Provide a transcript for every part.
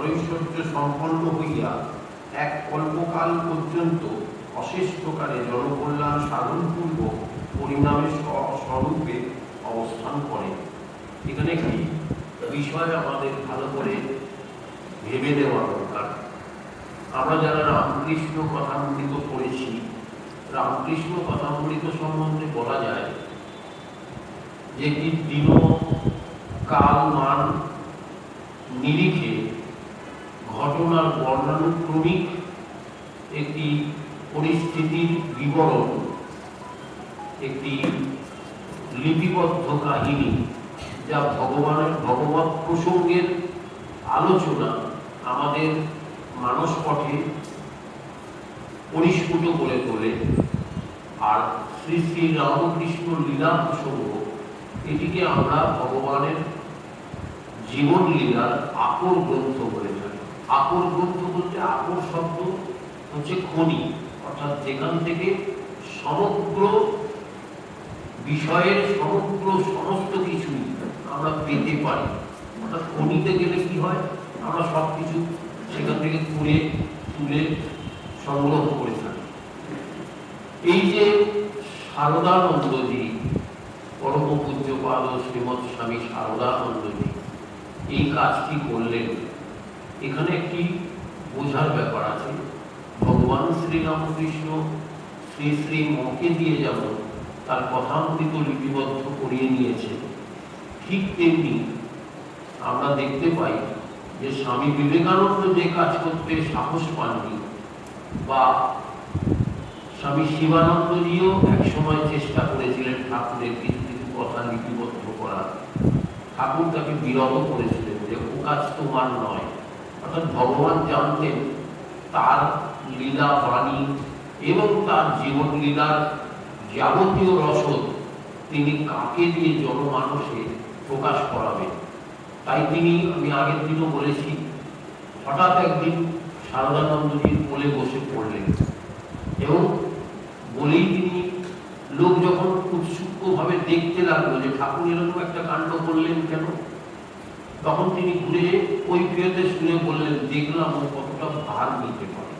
জড়ৈশ্বর্য সম্পন্ন হইয়া এক কল্পকাল পর্যন্ত অশেষ প্রকারে জনকল্যাণ সাধনপূর্বক পরিণামের স্বরূপে অবস্থান করে। এখানে একটি বিষয় আমাদের ভালো করে ভেবে দেওয়া দরকার। আমরা যারা রামকৃষ্ণ কথামৃত পড়েছি, রামকৃষ্ণ কথামৃত সম্বন্ধে বলা যায় যে দিন কাল মান নিরিখে ঘটনার বর্ণানুক্রমিক একটি পরিস্থিতির বিবরণ, একটি লিপিবদ্ধ কাহিনী, যা ভগবত প্রসঙ্গের আলোচনা আমাদের মানসপটে পরিস্ফুট করে তোলে। আর শ্রী শ্রী রামকৃষ্ণ লীলা প্রসঙ্গ, এটিকে আমরা ভগবানের জীবন লীলার আকর গ্রন্থ বলে থাকি। আকর গ্রন্থ বলতে, আকর শব্দ হচ্ছে খনি, অর্থাৎ যেখান থেকে সমগ্র বিষয়ের সমস্ত কিছুই আমরা পেতে পারি। অর্থাৎ খনিতে গেলে কি হয়, আমরা সব কিছু সেখান থেকে তুলে সংগ্রহ করে থাকি। এই যে শারদানন্দজি, পরম পূজ্যপাদ শ্রীমৎ স্বামী শারদানন্দজি এই কাজটি করলেন, এখানে একটি বোঝার ব্যাপার আছে। ভগবান শ্রীরামকৃষ্ণ শ্রী শ্রী মকে দিয়ে যেমন তার কথামৃত লিপিবদ্ধ করিয়ে নিয়েছে, ঠিক তেমনি আমরা দেখতে পাই যে স্বামী বিবেকানন্দ যে কাজ করতে সাহস পাননি, বা স্বামী শিবানন্দজিও একসময় চেষ্টা করেছিলেন ঠাকুরের কিছু কিছু কথা লিপিবদ্ধ করার। ঠাকুর তাকে বিরত করেছিলেন যে ও কাজ তোমার নয়। অর্থাৎ ভগবান জানতেন তার লীলা বাণী এবং তার জীবন লীলার যাবতীয় রসদ তিনি কাকে দিয়ে জনমানসে প্রকাশ করাবেন। তাই তিনি, আমি আগের দিনও বলেছি, হঠাৎ একদিন শারদানন্দজির কোলে বসে পড়লেন এবং বলেই তিনি, লোক যখন উৎসুকভাবে দেখতে লাগলো যে ঠাকুর এরকম একটা কাণ্ড করলেন কেন, তখন তিনি ঘুরে ওই প্রিয়তে শুনে বললেন, দেখলাম ও কতটা ভার নিতে পারে।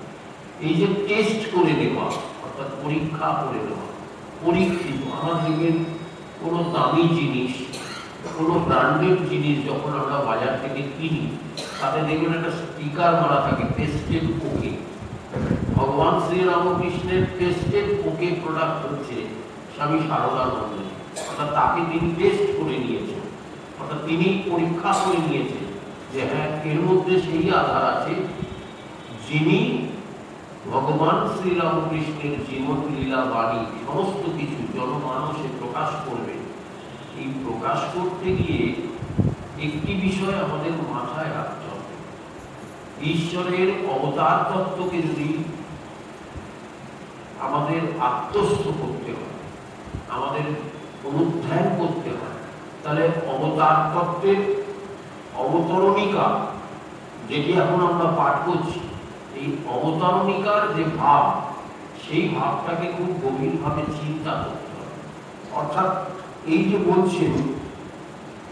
এই যে টেস্ট করে দেওয়া, অর্থাৎ পরীক্ষা করে দেওয়া, পরীক্ষিত। আমার দেখবেন কোনো দামি জিনিস, কোনো ব্র্যান্ডেড জিনিস যখন আমরা বাজার থেকে কিনি, তাতে দেখবেন একটা স্টিকার মারা থাকে, টেস্টেড ওকে। ভগবান শ্রীরামকৃষ্ণের টেস্টেড ওকে প্রোডাক্ট হচ্ছে স্বামী শারদানন্দ। অর্থাৎ তাকে তিনি টেস্ট করে নিয়েছেন, অর্থাৎ তিনি পরীক্ষা করে নিয়েছেন যে হ্যাঁ, এর মধ্যে সেই আধার আছে যিনি ভগবান শ্রীরামকৃষ্ণের জীবন লীলা বাণী সমস্ত কিছু জনমানসে প্রকাশ করবে। এই প্রকাশ করতে গিয়ে একটি বিষয় আমাদের মাথায় রাখতে হবে, ঈশ্বরের অবতার তত্ত্বকে যদি আমাদের আত্মস্থ করতে হয়, আমাদের অনুধ্যান করতে হয়, তাহলে অবতার তত্ত্বের অবতরণিকা, যেটি এখন আমরা পাঠ করছি, এই অবতরণিকার যে ভাব, সেই ভাবটাকে খুব গভীরভাবে চিন্তা করতে হবে। অর্থাৎ এই যে বলছেন,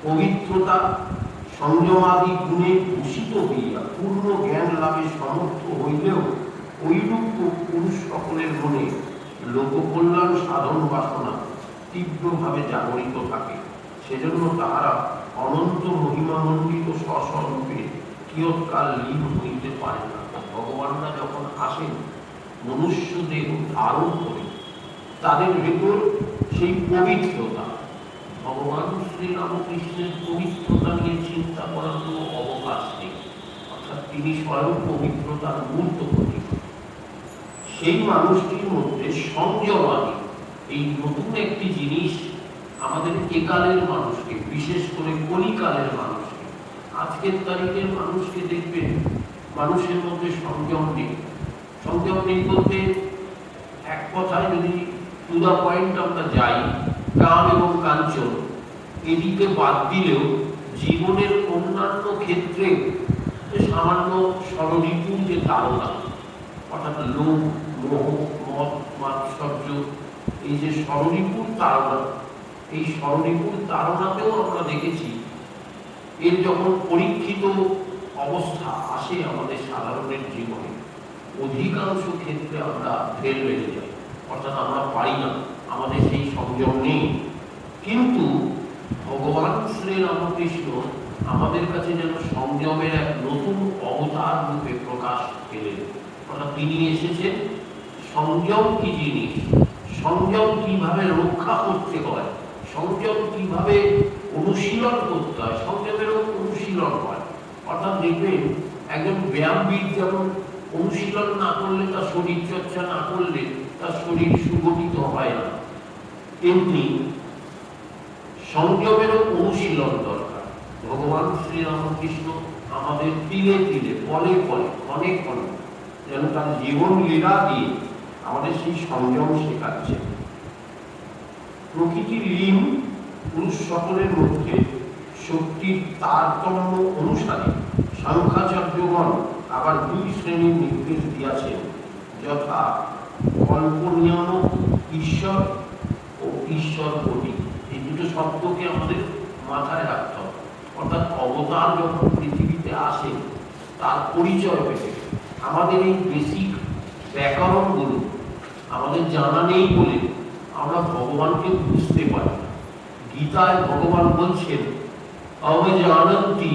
পবিত্রতা সংযমাদি গুণে ভূষিত হইয়া পূর্ণ জ্ঞান লাভে সমর্থ হইলেও ঐরূপ পুরুষ সকলের মনে লোককল্যাণ সাধন বাসনা তীব্রভাবে জাগরিত থাকে। সেজন্য তাহারা অনন্ত মহিমামণ্ডিত স্বস্বরূপে কিয়ৎকাল লীন হইতে পারে না। ভগবানরা যখন আসেন মনুষ্য দেহ ধারণ করে, তাদের ভেতর সেই পবিত্রতা, ভগবান শ্রীরামকৃষ্ণের পবিত্রতা নিয়ে চিন্তা করার কোনো অবকাশ নেই। অর্থাৎ তিনি স্বয়ং পবিত্রতার মূর্ত প্রতীক। সেই মানুষটির মধ্যে সংযমাদি, এই নতুন একটি জিনিস আমাদের একালের মানুষকে, বিশেষ করে কলিকালের মানুষকে, আজকের তারিখের মানুষকে দেখবেন মানুষের মধ্যে সংযম নেই। সংযম নেই বলতে এক কথায় যদি টু দ্য পয়েন্ট আমরা যাই, কাম এবং কাঞ্চন এদিকে বাদ দিলেও জীবনের অন্যান্য ক্ষেত্রে সামান্য ষড়ঋতুর যে তাড়না, অর্থাৎ লোভ, মোহ, মদ, মাৎসর্য, এই যে ষড়ঋতুর তাড়না, এই ষড়ঋতুর তাড়নাতেও আমরা দেখেছি এর যখন পরীক্ষিত অবস্থা আসে আমাদের সাধারণের জীবনে, অধিকাংশ ক্ষেত্রে আমরা ফেল বেড়ে যাই, অর্থাৎ আমরা পারি না, আমাদের সেই সংযম নেই। কিন্তু ভগবান শ্রীরামকৃষ্ণ আমাদের কাছে যেন সংযমের এক নতুন অবতার রূপে প্রকাশ পেলেন। অর্থাৎ তিনি এসেছেন সংযম কি জিনিস, সংযম কিভাবে রক্ষা করতে হয়, সংযম কিভাবে অনুশীলন করতে হয়, সংযমেরও অনুশীলন হয়। অর্থাৎ দেখবেন একজন ব্যায়ামবিদ যেমন অনুশীলন না করলে, তার শরীর চর্চা না করলে তার শরীর সুগঠিত হয় না, তেমনি সংযমেরও অনুশীলন দরকার। ভগবান শ্রীরামকৃষ্ণ আমাদের তিলে তিলে, পলে পলে, ক্ষণে ক্ষণে যেন তার জীবন লীলা দিয়ে আমাদের সেই সংযম শেখাচ্ছে। প্রকৃতির লীন পুরুষ সকলের মধ্যে শক্তির তারতম্য অনুসারে সাংখ্যাচার্যগণ আবার দুই শ্রেণীর নির্দেশ দিয়াছেন, যথা কল্পনীয় ঈশ্বর ও ঈশ্বর কোটি। এই দুটো শব্দকে আমাদের মাথায় রাখতে হবে। অর্থাৎ অবতার যখন পৃথিবীতে আসে তার পরিচয় পেতে আমাদের এই বেসিক ব্যাকরণগুলো আমাদের জানা নেই বলে আমরা ভগবানকে বুঝতে পারি না। গীতায় ভগবান বলছেন, অবজানন্তি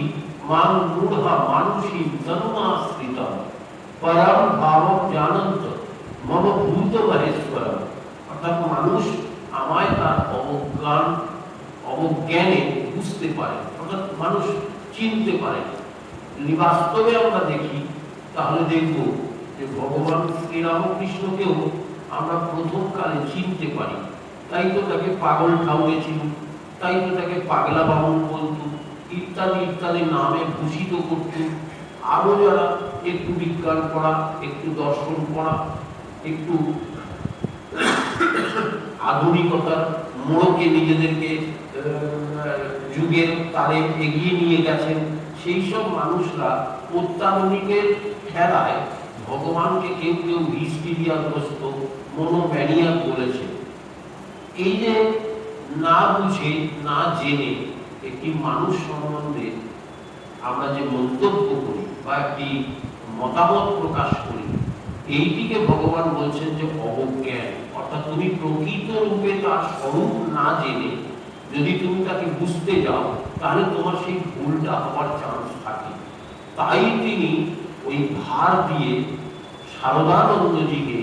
মাং মূঢ়া মানুষী জন্মাশ্রিতা পরম ভাবম জানন্ত মম ভূত মহেশ্বরম। অর্থাৎ মানুষ আমায় তার অবজ্ঞানে বুঝতে পারে, অর্থাৎ মানুষ চিনতে পারে। যদি বাস্তবে আমরা দেখি তাহলে দেখব যে ভগবান শ্রীরামকৃষ্ণকেও আমরা প্রথম কালে চিনতে পারি। তাই তো তাকে পাগল ঠাউরেছিল, তাই তো তাকে পাগলা বামন বলতো, ইত্যাদি ইত্যাদি নামে ভূষিত করত। আরো যারা একটু বিজ্ঞান পড়া, একটু দর্শন পড়া, একটু আধুনিকতার মোড়কে নিজেদেরকে যুগের তারে এগিয়ে নিয়ে গেছেন, সেই সব মানুষরা অত্যাধুনিকের খেলায় ভগবানকে কেউ কেউ হিস্টিরিয়াগ্রস্ত, মনোম্যানিয়াক বলেছে। এই যে না বুঝে না জেনে একটি মানুষ সম্বন্ধে আমরা যে মন্তব্য করি বা একটি মতামত প্রকাশ করি, এইটিকে ভগবান বলছেন যে অবজ্ঞান। অর্থাৎ তুমি প্রকৃত রূপে তার স্বরূপ না জেনে যদি তুমি তাকে বুঝতে যাও, তাহলে তোমার সেই ভুলটা হওয়ার চান্স থাকে। তাই তিনি ওই ভার দিয়ে শারদানন্দজিকে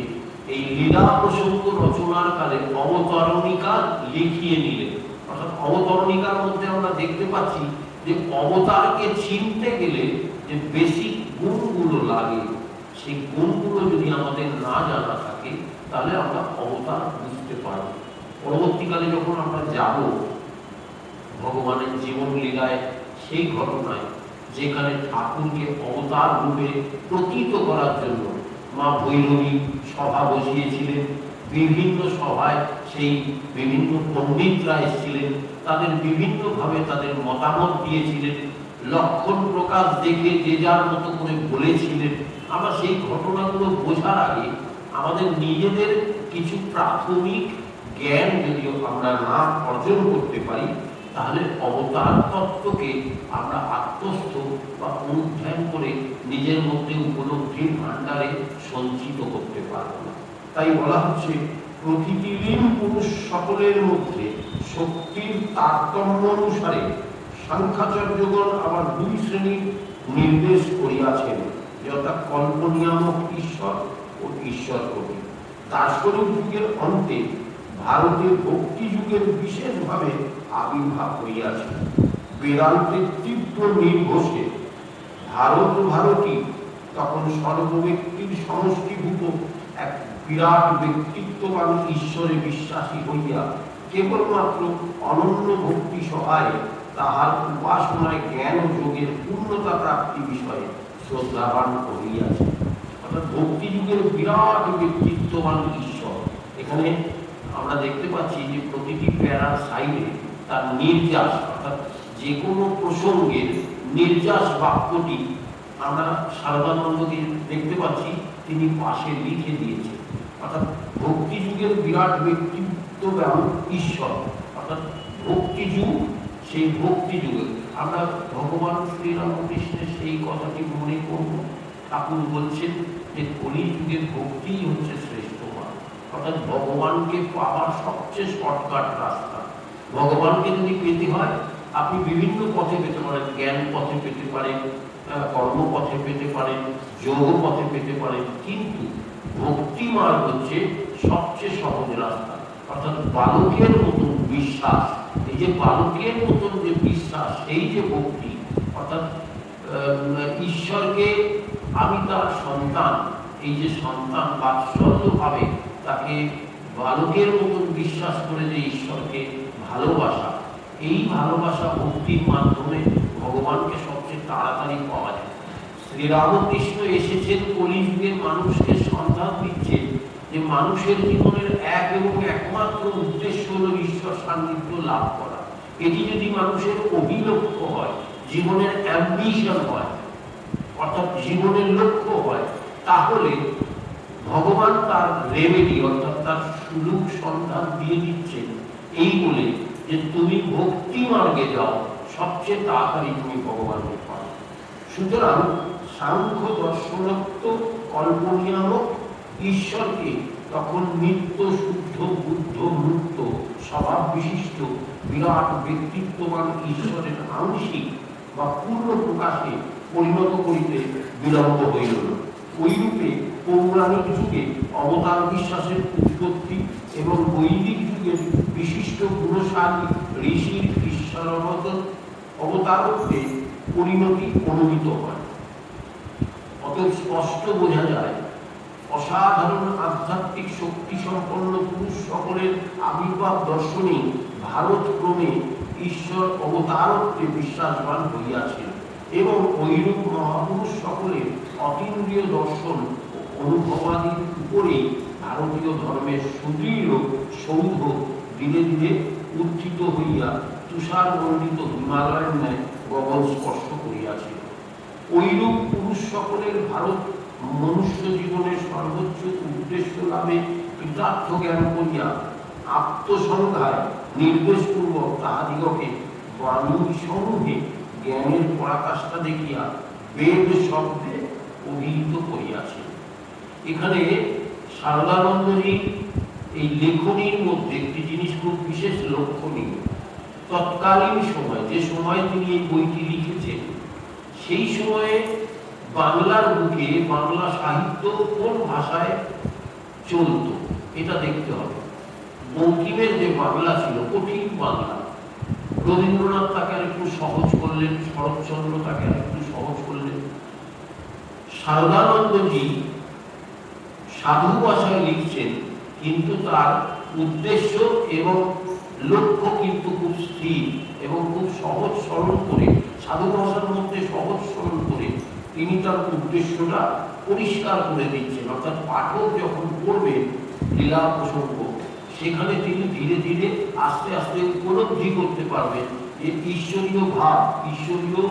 এই লীলা প্রসঙ্গ রচনার কালে অবতরণিকা লিখিয়ে নিলেন। অর্থাৎ অবতরণিকার মধ্যে আমরা দেখতে পাচ্ছি যে অবতারকে চিনতে গেলে যে বেসিক গুণগুলো লাগে, সেই গুণগুলো যদি আমাদের না জানা থাকে তাহলে আমরা অবতার বুঝতে পারব। পরবর্তীকালে যখন আমরা যাব ভগবানের জীবন লীলায়, সেই ঘটনায় যেখানে ঠাকুরকে অবতার রূপে প্রতীত করার জন্য মা ভৈরবী সভা বসিয়েছিলেন, বিভিন্ন সভায় সেই বিভিন্ন পণ্ডিতরা এসেছিলেন, তাদের বিভিন্নভাবে তাদের মতামত দিয়েছিলেন, লক্ষণ প্রকাশ দেখে যে যার মতো করে বলেছিলেন। আমরা সেই ঘটনাগুলো বোঝার আগে আমাদের নিজেদের কিছু প্রাথমিক জ্ঞান যদিও আমরা না অর্জন করতে পারি, তাহলে অবতার তত্ত্বকে আমরা আত্মস্থ বা অনুধ্যান করে নিজের মধ্যে উপলব্ধির ভাণ্ডারে সঞ্চিত করতে পারব না। তাই বলা হচ্ছে, প্রকৃতিলীন পুরুষ সকলের মধ্যে শক্তির তারতম্য অনুসারে সাংখ্যাচার্যগণ আবার দুই শ্রেণীর নির্দেশ করিয়াছেন, যথা কল্পনিয়ামক ঈশ্বর ও ঈশ্বর কবি। দার্শনিক যুগের অন্তে ভারতের ভক্তি যুগের বিশেষভাবে আবির্ভাব হইয়াছে। বেদান্তের তীব্র নির্ঘোষে ভারতী তখন সর্বব্যক্তির সমষ্টিভূত এক বিরাট ব্যক্তিত্ববান ঈশ্বরে বিশ্বাসী হইয়া কেবলমাত্র অনন্য ভক্তি সহায়ে তাহার উপাসনায় জ্ঞান ও যোগের পূর্ণতা প্রাপ্তি বিষয়ে শ্রদ্ধাবান হইয়াছে। অর্থাৎ ভক্তি যুগের বিরাট ব্যক্তিত্ববান ঈশ্বর। এখানে আমরা দেখতে পাচ্ছি যে প্রতিটি প্যারার সাইডে তার নির্যাস, অর্থাৎ যে কোনো প্রসঙ্গের নির্যাস বাক্যটি আমরা শারদানন্দকে দেখতে পাচ্ছি তিনি পাশে লিখে দিয়েছেন। অর্থাৎ ভক্তি যুগের বিরাট ব্যক্তিত্ব ঈশ্বর, অর্থাৎ ভক্তি যুগ, সেই ভক্তি যুগে আমরা ভগবান শ্রীরামকৃষ্ণের সেই কথাটি মনে করব। ঠাকুর বলছেন যে কলিযুগের ভক্তিই হচ্ছে শ্রেষ্ঠ পথ, অর্থাৎ ভগবানকে পাওয়ার সবচেয়ে শর্টকাট রাস্তা। ভগবানকে যদি পেতে হয় আপনি বিভিন্ন পথে পেতে পারেন, জ্ঞান পথে পেতে পারেন, কর্মপথে পেতে পারেন, যোগ পথে পেতে পারেন, কিন্তু ভক্তি মার্গ হচ্ছে সবচেয়ে সহজ রাস্তা। অর্থাৎ বালকের মতন বিশ্বাস, এই যে বালকের মতন যে বিশ্বাস, এই যে ভক্তি, অর্থাৎ ঈশ্বরকে আমি তার সন্তান, এই যে সন্তান বাৎসল্য ভাবে তাকে বালকের মতন বিশ্বাস করে যে ঈশ্বরকে ভালোবাসা, এই ভালোবাসা ভক্তির মাধ্যমে ভগবানকে সবচেয়ে তাড়াতাড়ি পাওয়া যায়। শ্রীরামকৃষ্ণ এসেছেন কলিযুগের মানুষকে সন্ধান দিচ্ছেন যে মানুষের জীবনের এক এবং একমাত্র উদ্দেশ্য হল ঈশ্বর সান্নিধ্য লাভ করা। এটি যদি মানুষের অভিলক্ষ্য হয়, জীবনের অ্যাম্বিশন হয়, অর্থাৎ জীবনের লক্ষ্য হয়, তাহলে ভগবান তার রেমেডি অর্থাৎ তার সুলভ সন্ধান দিয়ে দিচ্ছেন এই বলে যে তুমি ভক্তি মার্গে যাও, সবচেয়ে তাড়াতাড়ি তুমি ভগবানকে পাও। সুতরাং সাংখ্য দর্শনত্ব কল্পনীয়ামক ঈশ্বরকে তখন নিত্য শুদ্ধ বুদ্ধ মুক্ত স্বভাব বিশিষ্ট বিরাট ব্যক্তিত্ববান ঈশ্বরের আংশিক বা পূর্ণ প্রকাশে পরিণত করিতে বিলম্ব হইল না। ওইরূপে পৌরাণিক যুগে অবতার বিশ্বাসের উৎপত্তি এবং বৈদিক যুগের বিশিষ্ট গুণশালী ঋষির ঈশ্বর অবতারত্বে পরিণতি অনুমিত হয়। অতএব স্পষ্ট বোঝা যায় অসাধারণ আধ্যাত্মিক শক্তি সম্পন্ন পুরুষ সকলের আবির্ভাব দর্শনে ভারত ক্রমে ঈশ্বর অবতারত্বে বিশ্বাসবান হইয়াছিল এবং ঐরূপ মহাপুরুষ সকলের অতীন্দ্রিয় দর্শন ও অনুভবাদির উপরেই ভারতীয় ধর্মের সুদৃঢ় সৌধ ধীরে ধীরে উত্থিত হইয়া তুষার মণ্ডিত হিমালয়ের ন্যায় গগন স্পর্শ করিয়াছিল। ঐরূপ পুরুষ সকলের ভারত মনুষ্য জীবনের সর্বোচ্চ উদ্দেশ্য লাভে কৃতার্থ জ্ঞান করিয়া আত্মসংজ্ঞায় নির্দেশপূর্বক তাহাদিগকে বাণী সমূহে জ্ঞানের পরাকাষ্ঠা দেখিয়া বেদ শব্দে অভিহিত করিয়াছে। এখানে সারদানন্দজি এই লেখনীর মধ্যে একটি জিনিস খুব বিশেষ লক্ষণীয়। তৎকালীন সময়, যে সময় তিনি এই বইটি লিখেছেন, সেই সময়ে বাংলার বুকে বাংলা সাহিত্য কোন ভাষায় চলত এটা দেখতে হবে। বঙ্কিমের যে বাংলা ছিল কঠিন বাংলা, রবীন্দ্রনাথ তাকে একটু সহজ করলেন, শরৎচন্দ্র তাকে একটু সহজ করলেন। সারদানন্দজি সাধু ভাষায় লিখছেন, কিন্তু তার উদ্দেশ্য এবং লক্ষ্য কিন্তু খুব স্থির এবং খুব সহজ সরল করে, সাধু ভাষার মধ্যে সহজ সরল করে তিনি তার উদ্দেশ্যটা পরিষ্কার করে দিচ্ছেন। অর্থাৎ পাঠক যখন পড়বে লীলা প্রসঙ্গ, সেখানে তিনি ধীরে ধীরে আস্তে আস্তে উপলব্ধি করতে পারবেন যে ঈশ্বরীয় ভাব, ঈশ্বরীয়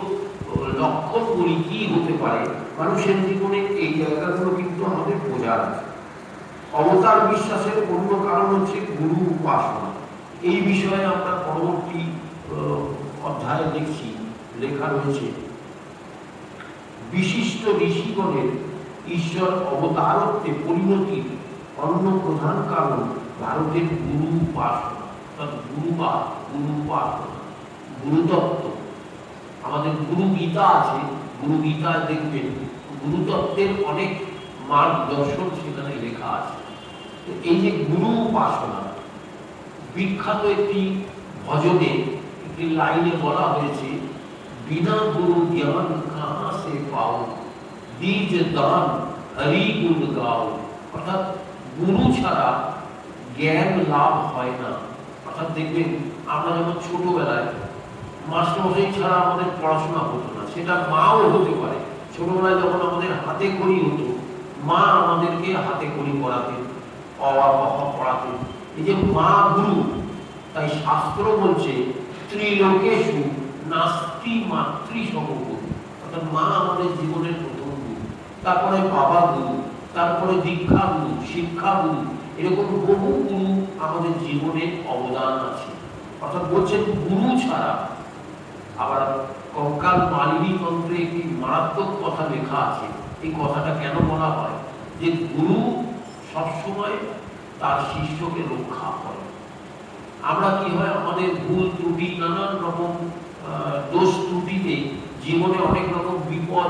লক্ষণগুলি কি হতে পারে মানুষের জীবনে। এই জায়গাগুলো কিন্তু আমাদের বোঝার আছে। অবতার বিশ্বাসের অন্য কারণ হচ্ছে গুরু উপাসনা। এই বিষয়ে আমরা পরবর্তী অধ্যায়ে দেখছি, লেখা রয়েছে বিশিষ্ট ঋষিগণের ঈশ্বর অবতারত্বে পরিণতির অন্য প্রধান কারণ ভারতের গুরু উপাসনা, অর্থাৎ গুরু উপাসনা, গুরুতত্ত্ব। আমাদের গুরু গীতা আছে, গুরু গীতায় দেখবেন গুরুতত্ত্বের অনেক মার্গদর্শন সেখানে লেখা আছে। এই যে গুরু উপাসনা, বিখ্যাত একটি ভজনে একটি লাইনে বলা হয়েছে, বিনা গুরু জ্ঞান কাহা সে পাও, দ্বিজ দান হরি গুণ গাও। অর্থাৎ গুরু ছাড়া জ্ঞান লাভ হয় না। অর্থাৎ দেখবেন আমরা যখন ছোটবেলায় মাস্টারমশাই ছাড়া আমাদের পড়াশোনা হতো না, সেটা মাও হতে পারে। ছোটবেলায় যখন আমাদের হাতে খড়ি হতো, মা আমাদেরকে হাতে খড়ি পড়াতেন, অ-আ পড়াতেন। এই যে মা গুরু, তাই শাস্ত্র বলছে ত্রিলোকেষু নাস্তি মাতৃ সমগুরু। অর্থাৎ মা আমাদের জীবনের প্রথম গুরু, তারপরে বাবা গুরু, তারপরে দীক্ষা গুরু, শিক্ষা গুরু, এরকম বহু গুরু আমাদের জীবনে অবদান আছে। অর্থাৎ বলছেন গুরু ছাড়া, আবার কঙ্কাল মালিনী তন্ত্রে একটি মারাত্মক কথা লেখা আছে। এই কথাটা কেন বলা হয় যে গুরু সবসময় তার শিষ্যকে রক্ষা করে। আমরা কি হয়, আমাদের ভুল ত্রুটি, নানান রকম দোষ ত্রুটিতে জীবনে অনেক রকম বিপদ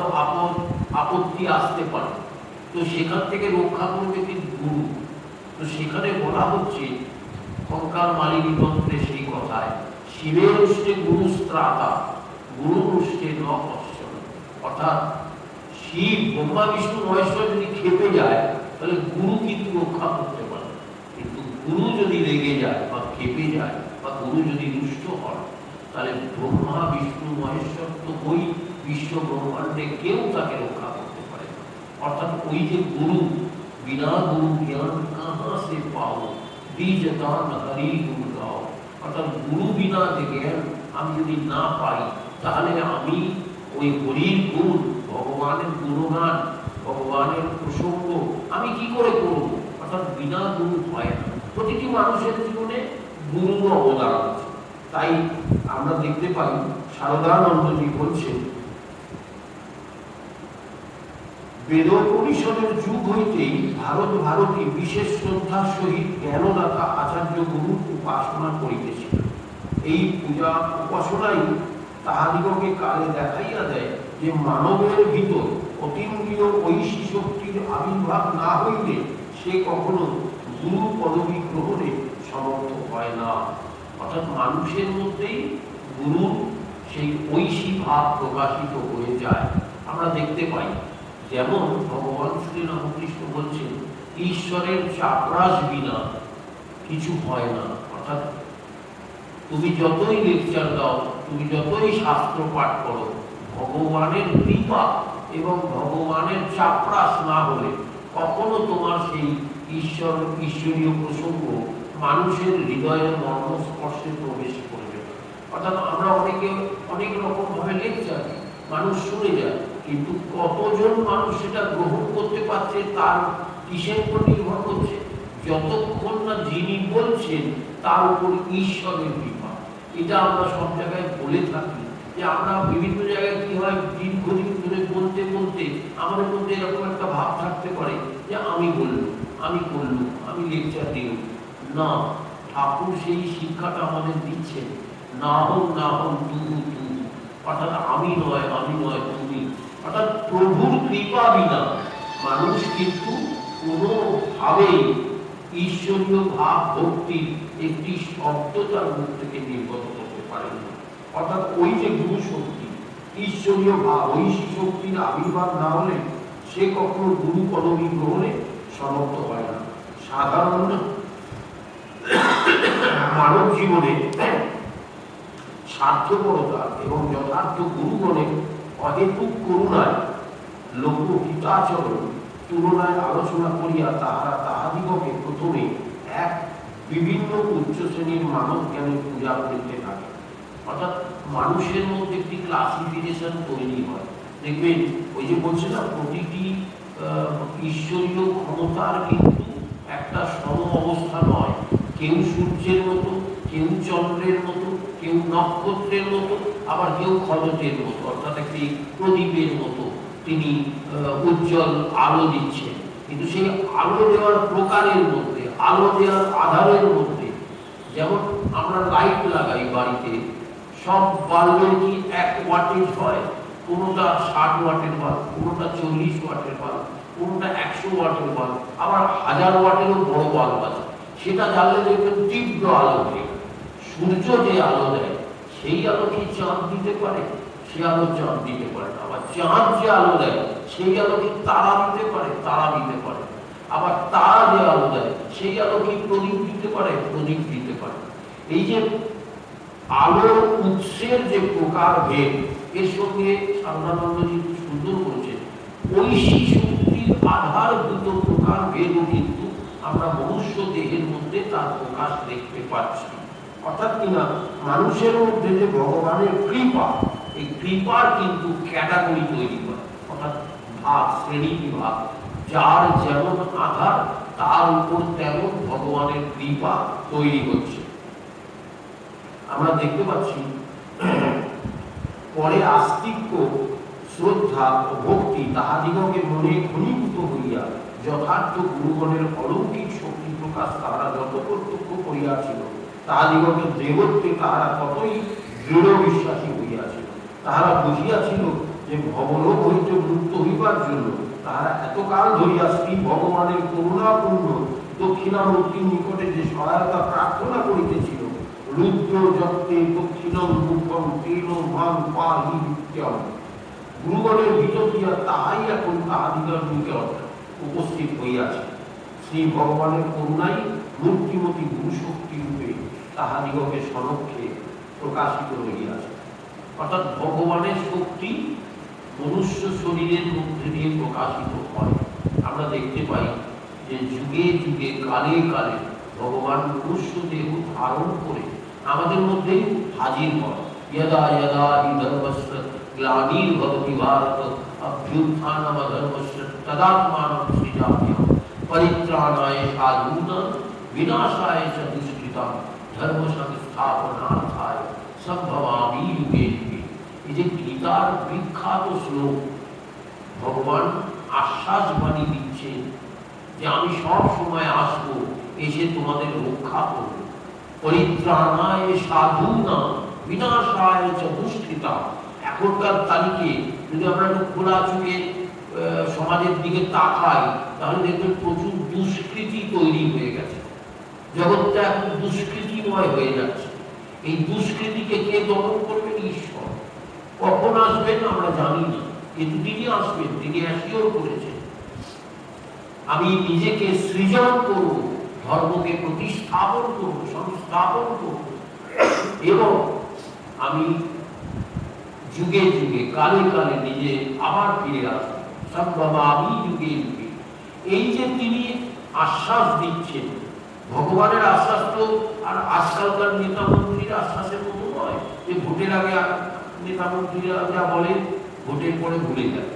আপত্তি আসতে পারে, তো সেখান থেকে রক্ষা করবে কিন্তু গুরু। তো সেখানে বলা হচ্ছে কঙ্কাল মালিনী তন্ত্রে সেই কথায়, শিবের উষ্টে গুরু স্ত্রাতা গুরু উষ্টে ন কশ্চন। অর্থাৎ শিব, ব্রহ্মা, বিষ্ণু, মহেশ্বর যদি খেপে যায় তাহলে গুরু কিন্তু রক্ষা করতে পারে, কিন্তু গুরু যদি রেগে যায় বা খেপে যায় বা গুরু যদি রুষ্ট হয় তাহলে ব্রহ্মা, বিষ্ণু, মহেশ্বর তো ওই বিশ্ব ব্রহ্মাণ্ডে কেউ তাকে রক্ষা করতে পারে না। অর্থাৎ ওই যে গুরু, বিনা গুরু জ্ঞান কাহা সে পাও, দ্বিজ দান হরি গুরু গাও। অর্থাৎ গুরু বিনা যে জ্ঞান আমি যদি না পাই তাহলে আমি ওই হরির গুণ, ভগবানের গুণগান, ভগবানের প্রসঙ্গ আমি কি করে করব? অর্থাৎ বিনা গুরু হয় না। প্রতিটি মানুষের জীবনে গুরুর অবদান আছে। তাই আমরা দেখতে পাই শারদানন্দজি বলছেন, বেদ পরিষদের যুগ হইতেই ভারতী বিশেষ শ্রদ্ধার সহিত জ্ঞানদাতা আচার্য গুরু উপাসনা করিতেছিল। এই পূজা উপাসনাই তাহাদিগকে কালে দেখাইয়া দেয় যে মানবের ভিতর অতীন্দ্রিয় ঐশী শক্তির আবির্ভাব না হইলে সে কখনো গুরু পদবী গ্রহণে সমর্থ হয় না। অর্থাৎ মানুষের মধ্যেই গুরুর সেই ঐশী ভাব প্রকাশিত হয়ে যায়। আমরা দেখতে পাই, যেমন ভগবান শ্রী রামকৃষ্ণ বলছেন, ঈশ্বরের চাপরাস বিনা কিছু হয় না। অর্থাৎ তুমি যতই লেকচার দাও, তুমি যতই শাস্ত্র পাঠ করো, ভগবানের কৃপা এবং ভগবানের চাপরাস না হলে কখনো তোমার সেই ঈশ্বরীয় প্রসঙ্গ মানুষের হৃদয়ের মর্মস্পর্শে প্রবেশ করবে। অর্থাৎ আমরা অনেকে অনেক রকম ভাবে লেকচার দিই, মানুষ শুনে যায়, কিন্তু কতজন মানুষ সেটা গ্রহণ করতে পারছে তার কিসের উপর নির্ভর করছে? যতক্ষণ না যিনি বলছেন তার উপর ঈশ্বরের কৃপা। এটা আমরা সব জায়গায় বলে থাকি যে আমরা বিভিন্ন জায়গায় কি হয়, দীর্ঘদিন ধরে বলতে বলতে আমাদের মধ্যে এরকম একটা ভাব থাকতে পারে যে আমি বললাম, আমি করলাম, আমি লেকচার দিলাম। না, ঠাকুর সেই শিক্ষাটা আমাদের দিচ্ছেন, না হোক না হোক তুহু তুহু। অর্থাৎ আমি নয় তুমি। অর্থাৎ প্রভুর কৃপা বিনা মানুষ কিন্তু কোনোভাবেই ঈশ্বরীয় ভাব ভক্তির একটি শব্দ তার মুখ থেকে নির্গত করতে পারে না। অর্থাৎ ওই যে গুরু শক্তি, ঈশ্বরীয় ভাব, ঐশী শক্তির আবির্ভাব না হলে সে কখনো গুরু পদবী গ্রহণে সমর্থ হয় না। সাধারণ মানব জীবনে স্বার্থপরতা এবং যথার্থ গুরুগণের অহেতুক করুণায় লোকহিতাচরণ তুলনায় আলোচনা করিয়া তাহারা তাহাদিগকে প্রথমে এক বিভিন্ন উচ্চ শ্রেণীর মানব জ্ঞানের পূজা করতে থাকে। অর্থাৎ মানুষের মধ্যে একটি ক্লাসিফিকেশন তৈরি হয়। দেখবেন ওই যে বলছিলাম, প্রতিটি ঈশ্বরীয় ক্ষমতার কিন্তু একটা সম অবস্থা নয়। কেউ সূর্যের মতো, কেউ চন্দ্রের মতো, কেউ নক্ষত্রের মতো, আবার কেউ খলকের মতো, অর্থাৎ একটি প্রদীপের মতো তিনি উজ্জ্বল আলো দিচ্ছেন। কিন্তু সেই আলো দেওয়ার প্রকারের মধ্যে, আলো দেওয়ার আধারের মধ্যে, যেমন আমরা লাইট লাগাই বাড়িতে, সব বাল্বের কি 1 ওয়াটেজ হয়? কোনোটা 60 ওয়াটের বাল্ব, কোনোটা 40 ওয়াটের বাল্ব, কোনোটা 100 ওয়াটের বাল্ব, আবার 1000 ওয়াটেরও বড় বাল্ব আছে। সেটা জ্বাললে দেখবেন তীব্র আলো দেয়। সূর্য যে আলো দেয় সেই আলো কি চাঁদ দিতে পারে? সে আলো চাঁদ দিতে পারে না। আবার চাঁদ যে আলো দেয় সেই আলো কি তারা দিতে পারে? তারা দিতে পারে। আবার তারা যে আলো দেয় সেই আলো কি প্রদীপ দিতে পারে? প্রদীপ দিতে পারে। এই যে আলোর উৎসের যে প্রকার ভেদ, এর সঙ্গে শারদানন্দজি সুন্দর করেছেন, ঐশী শক্তির আধারভূত প্রকার ভেদও কিন্তু আমরা মনুষ্য দেহের মধ্যে তার প্রকাশ দেখতে পাচ্ছি। অর্থাৎ কিনা মানুষের মধ্যে যে ভগবানের কৃপা, এই কৃপার কিন্তু ক্যাটাগরি তৈরি হয়, অর্থাৎ ভাগ, শ্রেণী বিভাগ। যার যেমন আধার তার উপর তেমন ভগবানের কৃপা তৈরি হচ্ছে। আমরা দেখতে পাচ্ছি পরে আস্তিক্য শ্রদ্ধা ও ভক্তি তাহাদিগকে মনে ঘনীভূত হইয়া যথার্থ গুরুগণের অলৌকিক শক্তি প্রকাশ তাহারা যত প্রত্যক্ষ করিয়াছিল, তাহাদিগকে দেবত্বে তাহারা ততই দৃঢ় বিশ্বাসী হইয়াছিল। তাহারা বুঝিয়াছিল যে ভবলোক হইতে মুক্ত হইবার জন্য তাহারা এতকাল ধরিয়া শ্রী ভগবানের করুণাপূর্ণ দক্ষিণামূর্তির নিকটে যে সহায়তা প্রার্থনা করিতেছিল, রুদ্র যত্তে দক্ষিণম রূপম তেন মান পাহি নিত্যম, গুরুগণের ভিতর দিয়া তাহাই এখন তাহাদিগের নিকট উপস্থিত হইয়াছে। শ্রী ভগবানের করুণাই মূর্তিমতী গুরুশক্তি রূপে তাহাদিগকে সমক্ষে প্রকাশিত হইয়াছে। অর্থাৎ ভগবানের শক্তি মনুষ্য শরীরের মধ্যে দিয়ে প্রকাশিত হয়। আমরা দেখতে পাই যে যুগে যুগে কালে কালে ভগবান মনুষ্য দেহ ধারণ করে আমাদের মধ্যেই হাজির হয়। यदा यदा हि धर्मस्य ग्लानिर्भवति भारत अभ्युत्थानमधर्मस्य तदात्मानं सृजाम्यहं परित्राणाय साधूनां विनाशाय च दुष्कृतां धर्म संस्थापनार्थाय सम्भवामि युगे युगे। এই যে গীতার বিখ্যাত শ্লোক, ভগবান আশ্বাস বাণী দিচ্ছেন যে আমি সব সময় আসবো, এসে তোমাদের রক্ষা করব। পরিত্রাণায় সাধূনাং বিনাশায় চ দুষ্কৃতাম। এখনকার তারিখে যদি আমরা একটু খোলা চোখে সমাজের দিকে তাকাই, তাহলে দেখবেন প্রচুর দুষ্কৃতি তৈরি হয়ে গেছে। জগৎটা এখন দুষ্কৃতিময় হয়ে যাচ্ছে। এই দুষ্কৃতিকে কে দমন করবেন? ঈশ্বর। কখন আসবেন আমরা জানি না, কিন্তু তিনি আসবেন, তিনি অ্যাসিওর করেছেন। আমি নিজেকে সৃজন করব, ধর্মকে প্রতিস্থাপন করব, সংস্থাপন করব, এবং আমি যুগে যুগে কালে কালে নিজে আবার ফিরে আসবো। সম্ভবামি যুগে যুগে। এই যে তিনি আশ্বাস দিচ্ছেন, ভগবানের আশ্বাস তো আর আজকালকার নেতা মন্ত্রীর আশ্বাসের মতো নয় যে ভোটের আগে নেতা মন্ত্রীরা যা বলে ভোটের পরে ভুলে যায়।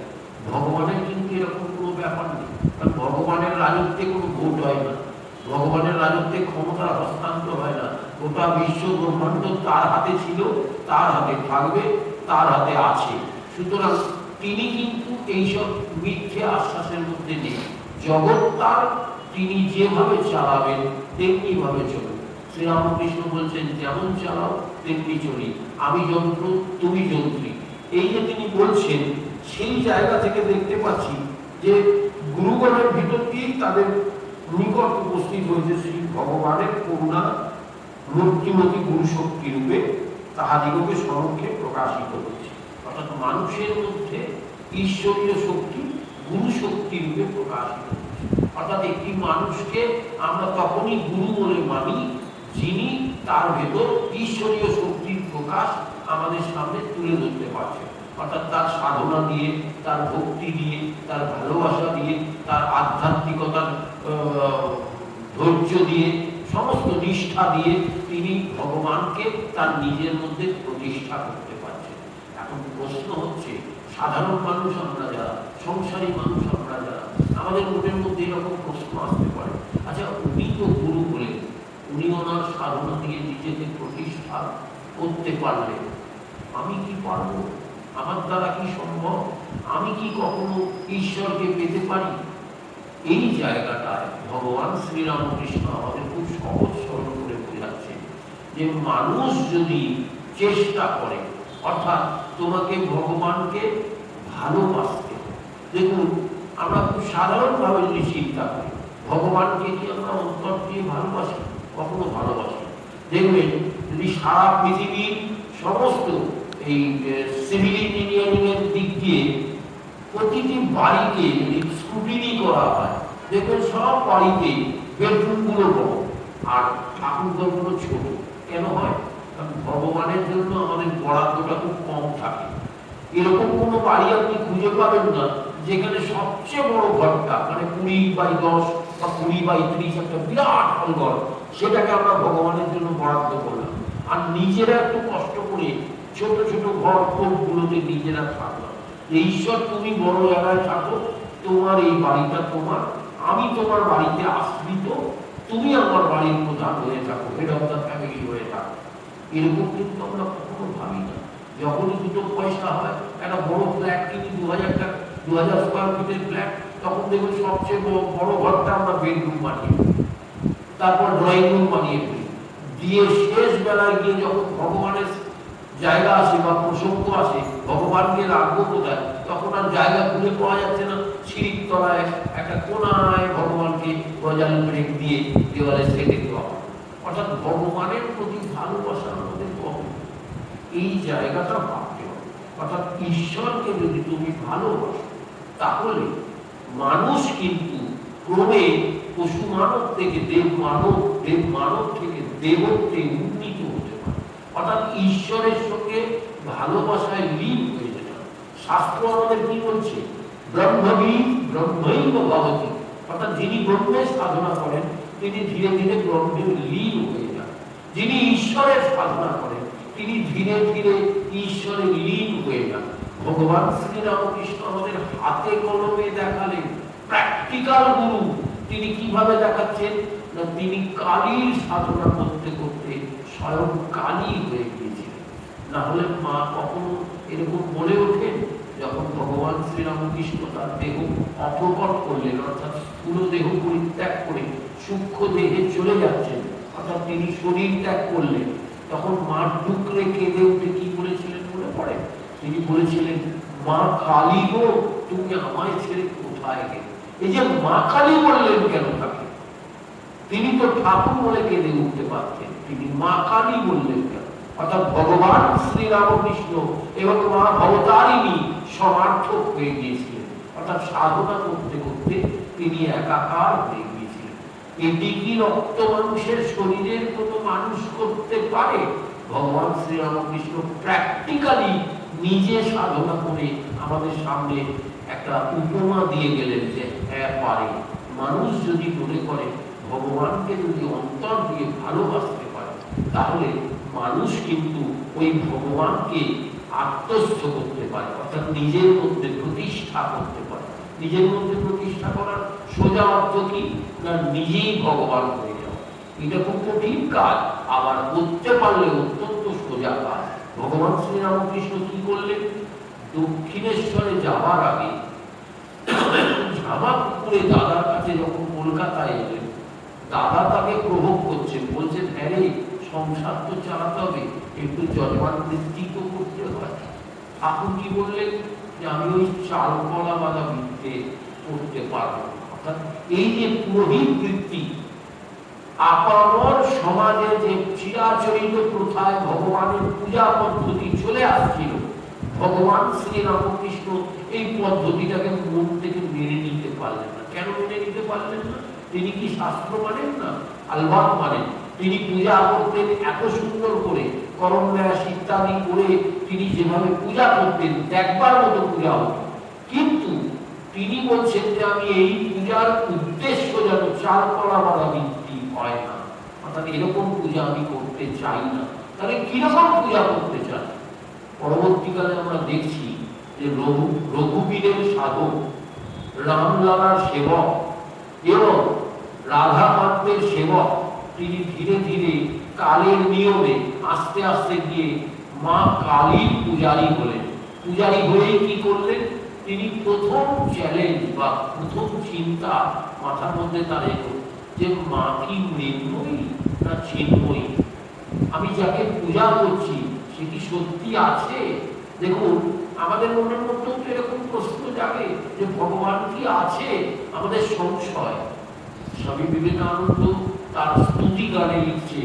ভগবানের কিন্তু এরকম কোনো ব্যাপার নেই, কারণ ভগবানের রাজত্বে কোনো ভোট হয় না, ভগবানের রাজত্বে ক্ষমতার হস্তান্তর হয় না। গোটা বিশ্ব ব্রহ্মাণ্ড তার হাতে ছিল, তার হাতে থাকবে, তার হাতে আছে। সুতরাং তিনি কিন্তু এইসব মিথ্যে আশ্বাসের মধ্যে নেই। জগৎ তার, তিনি যেভাবে চালাবেন তেমনি ভাবে চলবে। শ্রীরামকৃষ্ণ বলছেন যেমন চালাও তেমনি চলি, আমি যন্ত্র তুমি যন্ত্রী। এই যে তিনি বলছেন, সেই জায়গা থেকে দেখতে পাচ্ছি যে গুরুগণের ভিতর দিয়েই তাদের নিকট উপস্থিত হয়েছে শ্রী ভগবানের করুণা মূর্তিমতী গুরুশক্তি রূপে তাহাদিগকে সমক্ষে প্রকাশিত হয়েছে। অর্থাৎ মানুষের মধ্যে ঈশ্বরীয় শক্তি গুরুশক্তি রূপে প্রকাশিত হয়েছে। অর্থাৎ একটি মানুষকে আমরা তখনই গুরু বলে মানি যিনি তার ভেতর ঈশ্বরীয় শক্তির প্রকাশ আমাদের সামনে তুলে ধরতে পারছে। অর্থাৎ তার সাধনা দিয়ে, তার ভক্তি দিয়ে, তার ভালোবাসা দিয়ে, তার আধ্যাত্মিকতার ধৈর্য দিয়ে, সমস্ত নিষ্ঠা দিয়ে তিনি ভগবানকে তার নিজের মধ্যে প্রতিষ্ঠা করতে পারছেন। এখন প্রশ্ন হচ্ছে, সাধারণ মানুষ আমরা যারা, সংসারী মানুষ আমরা যারা, আমাদের মনের মধ্যে এরকম প্রশ্ন আসতে পারে, আচ্ছা উনি তো গুরু বলেন, উনি ওনার সাধনা দিয়ে নিজেকে প্রতিষ্ঠা করতে পারলেন, আমি কি পারবো? আমার দ্বারা কি সম্ভব? আমি কি কখনো ঈশ্বরকে পেতে পারি? এই জায়গাটায় ভগবান শ্রীরামকৃষ্ণ আমাদের খুব সহজ সরল করে বোঝাচ্ছে যে মানুষ যদি চেষ্টা করে, অর্থাৎ তোমাকে ভগবানকে ভালোবাসতে। দেখুন, আমরা খুব সাধারণভাবে যদি চিন্তা করি, ভগবানকে কি আমরা অন্তর দিয়ে ভালোবাসি? কখনো ভালোবাসি। দেখবেন যদি সারা পৃথিবীর সমস্ত এই সিভিল ইঞ্জিনিয়ারিং এর দিক দিয়ে প্রতিটি বাড়িকে যদি স্ক্রুটিনি করা হয়, দেখবেন সব বাড়িতে বেডরুমগুলো বড় আর ঠাকুরঘরগুলো ছোট। কেন হয়? কারণ ভগবানের জন্য আমাদের বরাদ্দটা খুব কম থাকে। এরকম কোনো বাড়ি আপনি খুঁজে পাবেন না যেখানে সবচেয়ে বড় ঘরটা, মানে 20x10 বা 20x30 একটা বিরাট হল ঘর, সেটাকে আমরা ভগবানের জন্য বরাদ্দ করলাম, আর নিজেরা একটু কষ্ট করে ছোট ছোট ঘর গুলোতে নিজেরা থাকলাম। ঈশ্বর তুমি বড় জায়গায় থাকো, তোমার এই বাড়িটা তোমার, আমি তোমার বাড়িতে আশ্রিত, তুমি আমার বাড়ির প্রধান হয়ে থাকো, হেড অফ দ্য ফ্যামিলি হয়ে থাকো। এরকম কিন্তু আমরা কখনো ভাবি না। যখনই দুটো পয়সা হয় একটা বড় ফ্ল্যাট কিনি 2000 টাকা 2000 স্কোয়ার ফিটের ফ্ল্যাট, তখন দেখবেন সবচেয়ে বড় ঘরটা আমরা বেডরুম বানিয়ে তারপর ড্রয়িং রুম বানিয়ে ফেলি, দিয়ে শেষ বেলায় গিয়ে যখন ভগবানের জায়গা আসে বা প্রসঙ্গ আসে ভগবানকে রাখবো কোথায়, তখন আর জায়গা খুঁজে পাওয়া যাচ্ছে না, সিঁড়ির তলায় একটা কোনায় ভগবানকে গজাল ব্রেক দিয়ে দেওয়ালে সেটে দেওয়া। অর্থাৎ ভগবানের প্রতি ভালোবাসা আমাদের কম, এই জায়গাটা ভাবতে হবে। অর্থাৎ ঈশ্বরকে যদি তুমি ভালোবাসো তাহলে মানুষ কিন্তু ক্রমে পশু মানব থেকে দেব মানব, দেব মানব থেকে দেবত্বে উন্নীত হতে পারে। অর্থাৎ ঈশ্বরের সঙ্গে ভালোবাসায় লীন হয়ে যেতে হবে। শাস্ত্র আমাদের কি বলছে? ব্রহ্মবিদ ব্রহ্মৈব ভবতি, অর্থাৎ যিনি ব্রহ্মের সাধনা করেন তিনি ধীরে ধীরে ব্রহ্মে লীন হয়ে যান। যিনি ঈশ্বরের সাধনা করেন তিনি ধীরে ধীরে ঈশ্বরে লীন হয়ে যান। ভগবান শ্রীরামকৃষ্ণ আমাদের হাতে কলমে দেখালেন প্র্যাকটিক্যাল গুরু। তিনি কিভাবে দেখাচ্ছেন না, তিনি কালীর সাধনা করতে করতে স্বয়ং কালী হয়ে গিয়েছিলেন। না হলে মা কখনো এরকম বলে ওঠেন যখন ভগবান শ্রীরামকৃষ্ণ তার দেহ অপ্রকট করলেন, অর্থাৎ স্থূল দেহ পরিত্যাগ করে সূক্ষ্ম দেহে চলে যাচ্ছেন, অর্থাৎ তিনি শরীর ত্যাগ করলেন, তখন মা ডুকরে কেঁদে উঠে কি বলেছিলেন মনে পড়ে? তিনি বলেছিলেন, মা কালী গো তুমি আমায় ছেড়ে কোথায় গেলে? এই যে মা কালী বললেন কেন তাকে? তিনি তো ঠাকুর বলে কেঁদে উঠতে পারতেন, তিনি মা কালী বললেন কেন? অর্থাৎ ভগবান শ্রীরামকৃষ্ণ এবং মা ভবতারিণী সমার্থক হয়ে গিয়েছিলেন। অর্থাৎ সাধনা করতে করতে তিনি একাকার হয়ে গিয়েছিলেন। এটি কি রক্ত মাংসের শরীরের কোনো মানুষ করতে পারে? ভগবান শ্রীরামকৃষ্ণ প্র্যাকটিক্যালি নিজে সাধনা করে আমাদের সামনে একটা উপমা দিয়ে গেলেন যে হ্যাঁ পারে। মানুষ যদি মনে করে ভগবানকে যদি অন্তর দিয়ে ভালোবাসতে পারে তাহলে মানুষ কিন্তু ওই ভগবানকে আত্মস্থ করতে পারে, অর্থাৎ নিজের মধ্যে প্রতিষ্ঠা করতে পারে। নিজের মধ্যে প্রতিষ্ঠা করার সোজা অর্থ কি না, নিজেই ভগবান হয়ে যাওয়া। এটা খুব কঠিন কাজ, আবার করতে পারলে অত্যন্ত সোজা কাজ। ভগবান শ্রীরামকৃষ্ণ কি করলেন? দক্ষিণেশ্বরে যাওয়ার আগে ঝামাপুকুরে দাদার কাছে যখন কলকাতায় এলেন, দাদা তাকে প্রভোগ করছেন, বলছেন হ্যাঁ রে সংসার তো চালাতে হবে, একটু যজমান বৃত্তি তো করতে হয়। ঠাকুর কি বললেন? যে আমি ওই চাল কলা বাঁধা বৃত্তে করতে পারবো। অর্থাৎ এই যে পুরোহিত বৃত্তি আপামর সমাজে যে চিরাচরিত প্রথায় ভগবানের পূজা পদ্ধতি চলে আসছিল, ভগবান শ্রীরামকৃষ্ণ এই পদ্ধতিটাকে মন থেকে মেনে নিতে পারলেন না। কেন মেনে নিতে পারলেন না? তিনি কি শাস্ত্র মানেন না? আলবাত মানেন। তিনি পূজা করতেন এত সুন্দর করে, করমন্যাস ইত্যাদি করে তিনি যেভাবে পূজা করতেন দেখবার মতো পূজা হতো, কিন্তু তিনি বলছেন যে আমি এই পূজার উদ্দেশ্য যেন চাল কলা বাঁধা বৃত্তি হয় না, অর্থাৎ এরকম পূজা আমি করতে চাই না। তাহলে কিরকম পূজা করতে চান? পরবর্তীকালে আমরা দেখছি যে রঘুবীরের সাধক, রামলালার সেবক এবং রাধাকান্তের সেবক তিনি ধীরে ধীরে কালের নিয়মে আস্তে আস্তে গিয়ে মা কালীর পূজারী হলেন। পূজারী হয়ে কি করলেন? তিনি প্রথম চ্যালেঞ্জ বা প্রথম চিন্তা মাথার মধ্যে তার এলো যে মা কি মৃন্ময়ী না চিন্ময়ী? আমি যাকে পূজা করছি সে কি সত্যি আছে? দেখুন আমাদের মনের মধ্যেও তো এরকম প্রশ্ন জাগে যে ভগবান কি আছে, আমাদের সংশয়। স্বামী বিবেকানন্দ তার স্তুতি গানে লিখছে,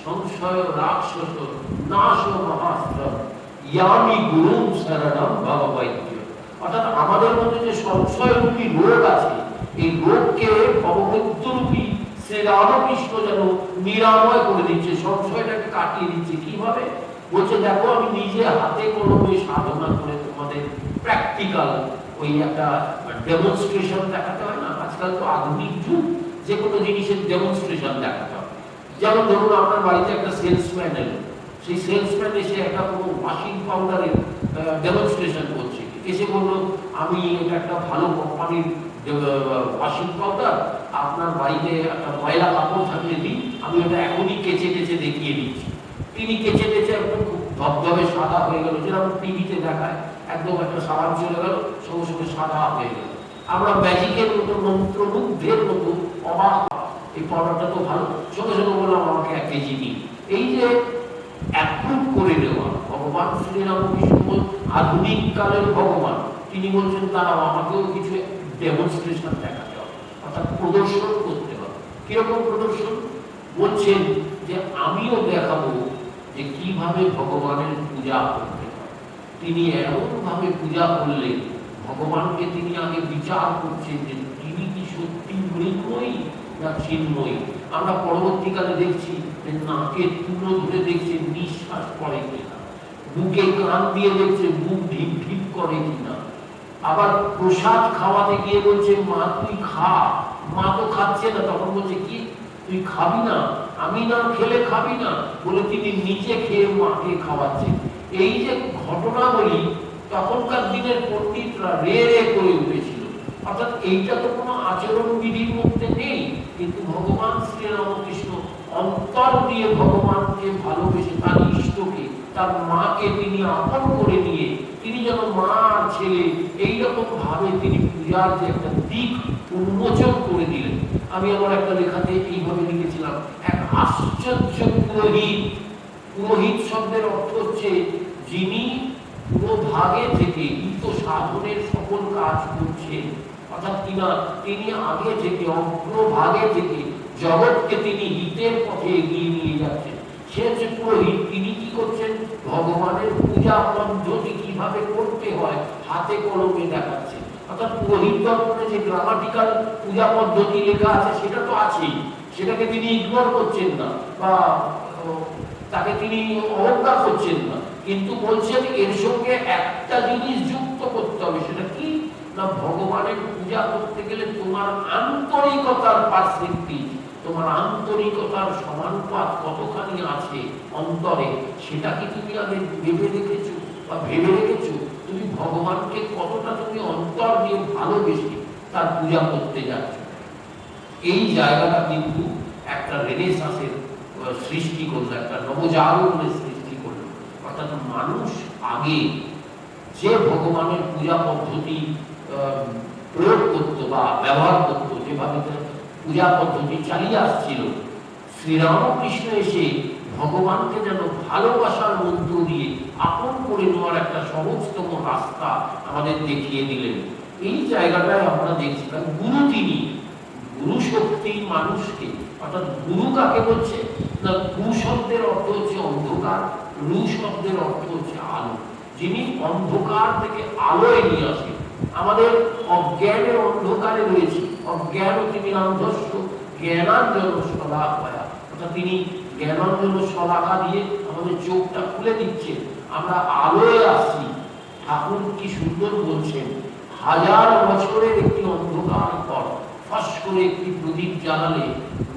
সংশয় রাক্ষস নাশ মহাস্ত্র ইয়ামি গুরু শরণম ভববৈদ্য। অর্থাৎ আমাদের মধ্যে যে সংশয় রূপী রোগ আছে, এই রোগকে ভববৈদ্য রূপী শ্রীরামকৃষ্ণ যেন নিরাময় করে দিচ্ছে, সংশয়টাকে কাটিয়ে দিচ্ছে। কিভাবে? বলছে দেখো আমি নিজে হাতে কলমে সাধনা করে তোমাদের প্র্যাকটিক্যাল ওই একটা ডেমনস্ট্রেশন দেখাতে হয় না, আজকাল তো আধুনিক যুগ, যে কোনো জিনিসের ডেমনস্ট্রেশন দেখাতে হয়। যেমন ধরুন আপনার বাড়িতে একটা সেলসম্যান এলো, সেই সেলসম্যান এসে একটা কোনো ওয়াশিং পাউডারের ডেমনস্ট্রেশন করছে, এসে বললো আমি এটা একটা ভালো কোম্পানির ওয়াশিং পাউডার, আপনার বাড়িতে একটা ময়লা কাপড় থাকলে দিই, আমি ওটা এখনই কেচে কেচে দেখিয়ে দিচ্ছি। তিনি কেচে কেচে একদম খুব ধবধবে সাদা হয়ে গেল, যেরকম টিভিতে দেখায়, একদম একটা সাবান চলে গেল, সঙ্গে সঙ্গে সাদা হয়ে গেল। আমরা ম্যাজিকের মতো, মন্ত্রমুগ্ধের মতো অবাক, এই পাউডারটা তো ভালো, সঙ্গে সঙ্গে বললাম আমাকে 1 কেজি দিন। এই যে অ্যাপ্রুভ করে নেওয়া, ভগবান শ্রীরামকৃষ্ণ আধুনিক কালের ভগবান, তিনি বলছেন তারা আমাকেও কিছু ডেমনস্ট্রেশন দেখাতে হবে, অর্থাৎ প্রদর্শন করতে হবে। কিরকম প্রদর্শন? বলছেন যে আমিও দেখাবো যে কিভাবে ভগবানের পূজা করতে হয়। তিনি এমন ভাবে পূজা করলেন, ভগবানকে তিনি আগে বিচার করছেন যে তিনি কি সত্যি মৃন্ময়ী না চিন্ময়ী। আমরা পরবর্তীকালে দেখছি যে নাকে তুলো ধরে দেখছে নিঃশ্বাস পড়ে কিনা, বুকে কান দিয়ে দেখছে বুক ঢিপ ঢিপ করে কিনা। আবার প্রসাদ খাওয়াতে গিয়ে বলছে মা তুই খা, মা তো খাচ্ছে না, তখন বলছে কি তুই খাবি না, আমি না খেলে খাবি না বলে তিনি নিচে খেয়ে মাকে খাওয়াচ্ছেন। এই যে ঘটনাবলী তখনকার দিনের পণ্ডিতরা রে রে করে উঠেছিল। অর্থাৎ এইটা তো কোনো আচরণ বিধির মধ্যে নেই, কিন্তু ভগবান শ্রীরামকৃষ্ণ অন্তর দিয়ে ভগবানকে ভালোবেসে, তার ইষ্টকে, তার মাকে তিনি আপন করে নিয়ে তিনি যেন মা আর ছেলে এইরকম ভাবে তিনি পূজার যে একটা দিক উন্মোচন করে দিলেন। আমি আমার একটা লেখাতে এইভাবে লিখেছিলাম, এক আশ্চর্য পুরোহিত। পুরোহিত শব্দের অর্থ হচ্ছে যিনি পুরো ভাগে থেকে হিত সাধনের সকল কাজ করছেন, অর্থাৎ তিনি আগে থেকে অগ্রভাগে থেকে জগৎকে তিনি হিতের পথে এগিয়ে নিয়ে যাচ্ছেন। সে হচ্ছে পুরোহিত। তিনি কি করছেন? ভগবানের পূজা পদ্ধতি কিভাবে করতে হয় হাতে কলমে দেখাচ্ছে। অর্থাৎ পুরোহিত দর্পণে যে গ্রামাটিক্যাল পূজা পদ্ধতি লেখা আছে সেটা তো আছেই, সেটাকে তিনি ইগনোর করছেন না বা তাকে তিনি অবজ্ঞা করছেন না, কিন্তু বলছেন এর সঙ্গে একটা জিনিস যুক্ত করতে হবে। সেটা কি না, ভগবানের পূজা করতে গেলে তোমার আন্তরিকতার পার্সেন্টেজ, তোমার আন্তরিকতার সমানুপাত কতখানি আছে অন্তরে, সেটা কি তুমি আগে ভেবে রেখেছো বা ভেবে রেখেছো? তুমি ভগবানকে কতটা তুমি অন্তর দিয়ে ভালোবেসে তার পূজা করতে যাচ্ছ। এই জায়গাটা কিন্তু একটা রেনেসাঁসের সৃষ্টি করলো, একটা নবজাগরণের সৃষ্টি করলো। অর্থাৎ মানুষ আগে যে ভগবানের পূজা পদ্ধতি প্রয়োগ করতো বা ব্যবহার করতো, যেভাবে পূজা পদ্ধতি চালিয়ে আসছিল, শ্রীরামকৃষ্ণ এসে ভগবানকে যেন ভালোবাসার মধ্য দিয়ে আপন করে নেওয়ার একটা সহজতম রাস্তা আমাদের দেখিয়ে দিলেন। এই জায়গাটায় আমরা দেখছিলাম গুরু, তিনি গুরু শক্তি মানুষকে, অর্থাৎ গুরু কাকে বলছে না, গু শব্দের অর্থ হচ্ছে অন্ধকার, রু শব্দের অর্থ হচ্ছে আলো। যিনি অন্ধকার থেকে আলোয় নিয়ে আসেন। আমাদের অজ্ঞানের অন্ধকারে রয়েছে, অজ্ঞান তিনি অন্ধস্য জ্ঞানাঞ্জন শলাকায়া, অর্থাৎ তিনি জ্ঞানাঞ্জন শলাকা দিয়ে আমাদের চোখটা খুলে দিচ্ছেন, আমরা আলোয় আসছি। ঠাকুর কি সুন্দর বলছেন, 1000 বছরের একটি অন্ধকার পর ফস করে একটি প্রদীপ জ্বালালে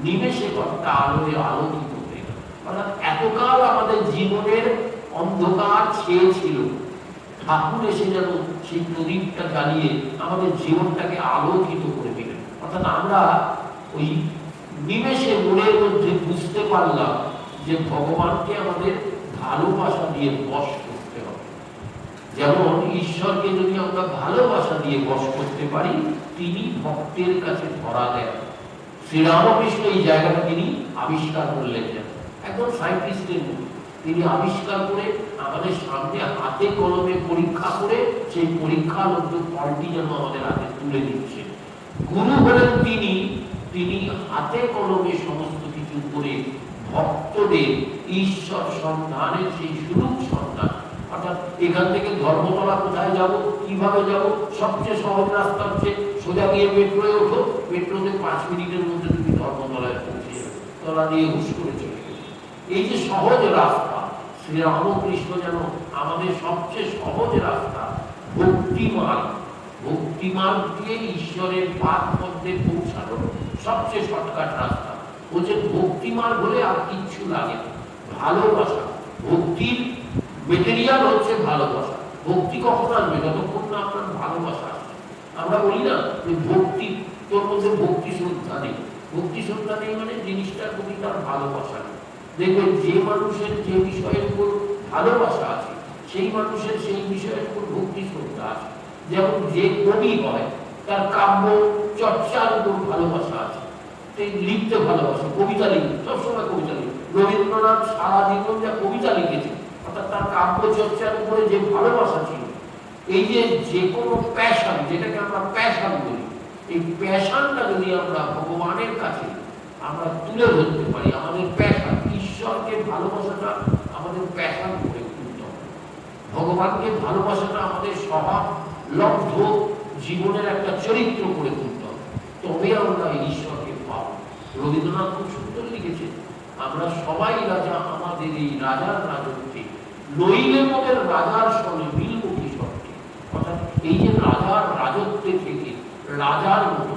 নিমেষে একটা আলোয় আলোকিত হয়ে গেল। অর্থাৎ এতকাল আমাদের জীবনের অন্ধকার ছেয়ে ছিল, ঠাকুর এসে যেন সেই প্রদীপটা জ্বালিয়ে আমাদের জীবনটাকে আলোকিত করে দিলেন। অর্থাৎ আমরা ওই নিমেষে মনের মধ্যে বুঝতে পারলাম যে ভগবানকে আমাদের ভালোবাসা দিয়ে বশ করতে হবে। যেমন ঈশ্বরকে যদি আমরা ভালোবাসা দিয়ে বশ করতে পারি, তিনি ভক্তের কাছে ধরা দেন। শ্রীরামকৃষ্ণ এই জায়গাটা তিনি আবিষ্কার করলেন, একদম সায়েন্টিস্টের মতো তিনি আবিষ্কার করে আমাদের সামনে হাতে কলমে পরীক্ষা করে সেই পরীক্ষার মধ্যে ফলটি যেন আমাদের হাতে তুলে দিচ্ছে। গুরু হলেন তিনি, তিনি হাতে কলমে সমস্ত কিছু করে ভক্তদের ঈশ্বর সন্ধানের সেই সুরূপ সন্ধান। অর্থাৎ এখান থেকে ধর্মতলা কোথায় যাব, কিভাবে যাব, সবচেয়ে সহজ রাস্তা হচ্ছে সোজা গিয়ে মেট্রোয় ওঠো, মেট্রোতে 5 মিনিটের মধ্যে তুমি ধর্মতলায় পৌঁছে যাবে, তলা দিয়ে হুশ করে চলে গেলে। এই যে সহজ রাস্তা, শ্রীরামকৃষ্ণ যেন আমাদের সবচেয়ে সহজ রাস্তা ভক্তিমার্গ, ভক্তিমার্গ দিয়ে ঈশ্বরের পাদ পদ্মে পৌঁছানোর সবচেয়ে শর্টকাট রাস্তা বলছে ভক্তিমার্গ হলে আর কিচ্ছু লাগে না, ভালোবাসা। ভক্তির মেটেরিয়াল হচ্ছে ভালোবাসা। ভক্তি কখন আসবে? যতক্ষণ না আপনার ভালোবাসা আসবে। আমরা বলি না যে ভক্তি, তোর মধ্যে ভক্তি শ্রদ্ধা নেই। ভক্তি শ্রদ্ধা নেই মানে জিনিসটার প্রতি তার ভালোবাসা নেই। দেখবেন যে মানুষের যে বিষয়ের উপর ভালোবাসা আছে, সেই মানুষের সেই বিষয়ের উপর ভক্তি শ্রদ্ধা আছে। যেমন যে কবি হয় তার কাব্য চর্চার উপর ভালোবাসা আছে, লিখতে ভালোবাসে, কবিতা লিখে, সবসময় কবিতা লিখে। রবীন্দ্রনাথ সারা জীবন যা কবিতা লিখেছে, অর্থাৎ তার কাব্য চর্চার উপরে যে ভালোবাসা ছিল। এই যে কোনো প্যাশন, যেটাকে আমরা প্যাশন বলি, এই প্যাশনটা যদি আমরা ভগবানের কাছে আমরা তুলে ধরতে পারি, আমাদের প্যাশন, ঈশ্বরকে ভালোবাসাটা আমাদের প্যাশন করে তুলতে হবে, ভগবানকে ভালোবাসাটা আমাদের স্বভাব লব্ধ জীবনের একটা চরিত্র করে তুলতে হবে, তবে আমরা ঈশ্বরকে পাবো। রবীন্দ্রনাথ খুব সুন্দর লিখেছে, আমরা সবাই রাজা, আমাদের এই রাজার রাজত্বে নইলে মোদের রাজার সনে মিলমুখী সবকে। অর্থাৎ এই যে রাজার রাজত্বে থেকে রাজার মতো,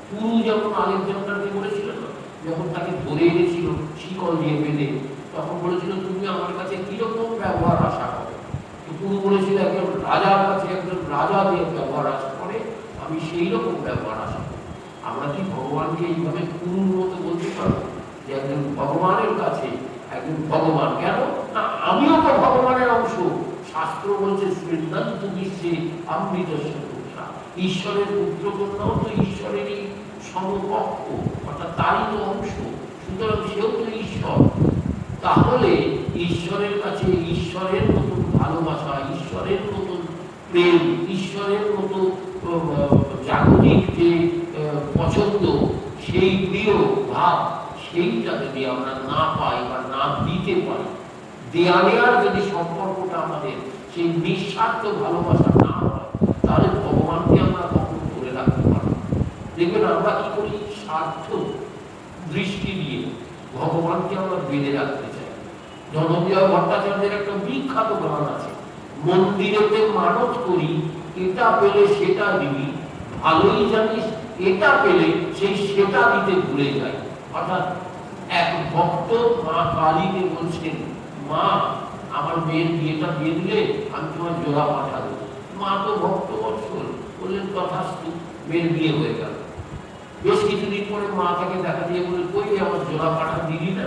পুরু যেমন আলেকজান্ডারকে বলেছিল না, যখন তাকে ধরে এনেছিল শিকল দিয়ে বেঁধে, তখন বলেছিল তুমি আমার কাছে কিরকম ব্যবহার আশা করো। পুরু বলেছিল একজন রাজার কাছে একজন রাজা দিয়ে ব্যবহার আশা করে, আমি সেই রকম ব্যবহার আশা করি। আমরা কি ভগবানকে এইভাবে পুরুর মতো বলতে পারবো যে একজন ভগবানের কাছে একজন ভগবান? কেন না, আমিও তো ভগবানের অংশ। শাস্ত্র বলছে শ্রীদান্ত বিশ্বে অমৃত পুত্রা, ঈশ্বরের পুত্র কন্যাও তো ঈশ্বরেরই সমকক্ষ, অর্থাৎ তারই তো অংশ, সুতরাং সেও তো ঈশ্বর। তাহলে ঈশ্বরের কাছে ঈশ্বরের মতন ভালোবাসা, ঈশ্বরের মতন প্রেম, ঈশ্বরের মতো জাগতিক যে পছন্দ, সেই প্রিয় ভাব, সেইটা যদি আমরা না পাই বা না দিতে পারি, দেয়া নেওয়ার যদি সম্পর্কটা আমাদের সেই নিঃস্বার্থ ভালোবাসা না হয়, তাহলে ভগবানকে আমরা কখনো ধরে রাখতে পারবো। দেখবেন আমরা কি করি, স্বার্থ দৃষ্টি দিয়ে ভগবানকে আমরা বেঁধে রাখতে চাই। ধনঞ্জয় ভট্টাচার্যের একটা বিখ্যাত গান আছে, মন্দিরেতে মানত করি, এটা পেলে সেটা দিবি, ভালোই জানিস এটা পেলে সেই সেটা দিতে ভুলে যায়। অর্থাৎ এক ভক্ত মা কালীকে বলছেন, মা আমার মেয়ের বিয়েটা দিয়ে দিলে আমি তোমার জোড়া পাঠাবো। মা তো ভক্ত বৎসল, বললেন তথাস্তু, মেয়ের বিয়ে হয়ে গেল। বেশ কিছুদিন পরে মা তাকে দেখা দিয়ে বলে, কই আমার জোড়া পাঠা দিলি না?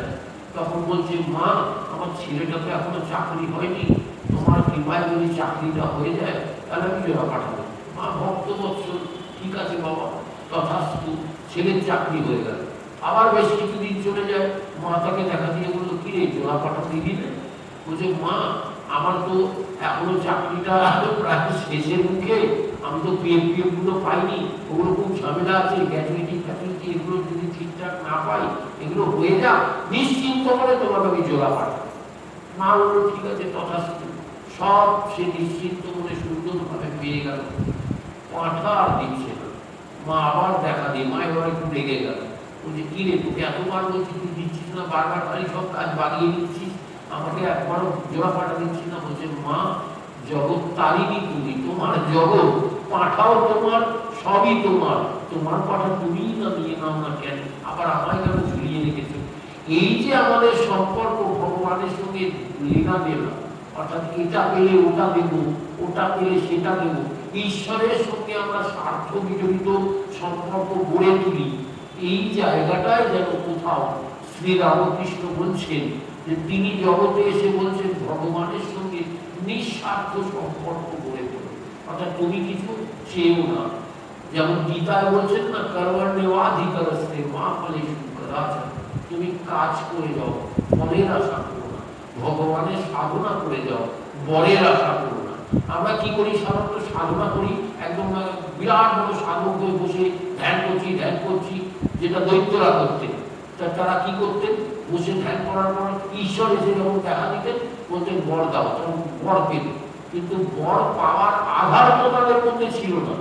তখন বলছে, মা আমার ছেলেটা তো এখনো চাকরি হয়নি, তোমার কৃপায় যদি চাকরিটা হয়ে যায় তাহলে আমি জোড়া পাঠাবো। মা ভক্ত বৎসল, ঠিক আছে বাবা, তথাস্তু, ছেলের চাকরি হয়ে গেল। আবার বেশ কিছুদিন চলে যায়, মা তাকে দেখা দিয়ে বললো, কি রে জোড়া পাঠা দিবি না? বলছে, মা আমার তো এখনো চাকরিটা প্রায় শেষের মুখে, আমি তো পিএফ গুলো পাইনি, ওগুলো খুব ঝামেলা আছে, গ্র্যাচুইটি ফ্যাচুইটি এগুলো যদি ঠিকঠাক না পাই, এগুলো হয়ে যা, নিশ্চিন্ত করে তোমাকে আমি জোড়া পাঠাবো। মা বললো, ঠিক আছে তথাস্তু। সব সে নিশ্চিন্ত করে সুন্দরভাবে পেয়ে গেল, পাঠা আর দিচ্ছে না। মা আবার দেখা দিয়ে, মা এবার একটু রেগে গেল, বলছে, কি রে তোকে এতবার বলছি তুই দিচ্ছিস না, বারবার খালি সব কাজ বাগিয়ে দিচ্ছিস, আমাকে একবারও জোড়া পাঠা দিচ্ছিস না। বলছে, মা জগৎ তারিনি তুমি, তোমার জগৎ, পাঠাও তোমার, সবই তোমার, তোমার পাঠা তুমিই না নিয়ে নাও না কেন, আবার আমায় কেন ঝুলিয়ে রেখেছো? এই যে আমাদের সম্পর্ক ভগবানের সঙ্গে লেনা দেনা, অর্থাৎ এটা পেলে ওটা দেবো, ওটা পেলে সেটা দেবো, ঈশ্বরের সঙ্গে আমরা স্বার্থ বিজড়িত সম্পর্ক গড়ে তুলি, এই জায়গাটায় যেন কোথাও শ্রী রামকৃষ্ণ বলছেন যে তিনি জগতে এসে বলছেন ভগবানের সঙ্গে নিঃস্বার্থ সম্পর্ক গড়ে তোলো, অর্থাৎ তুমি কিছু চেয়েও না। যেমন গীতায় বলছেন না, কর্মণ্যেবাধিকারস্তে মা ফলেষু কদাচন, তুমি কাজ করে যাও, ফলের আশা করো না, ভগবানের সাধনা করে যাও, বরের আশা করো না। আমরা কি করি, সাধারণত সাধনা করি, একদম বিরাট বড় সাধক হয়ে বসে ধ্যান করছি, যেটা দৈত্যরা করতেন। তারা কি করতেন, বসে ধ্যান করার পর ঈশ্বর এসে যখন দেখা দিতেন বলতেন বর দাও, তখন বর পেতেন, কিন্তু বর পাওয়ার আধার তো তাদের মধ্যে ছিল না।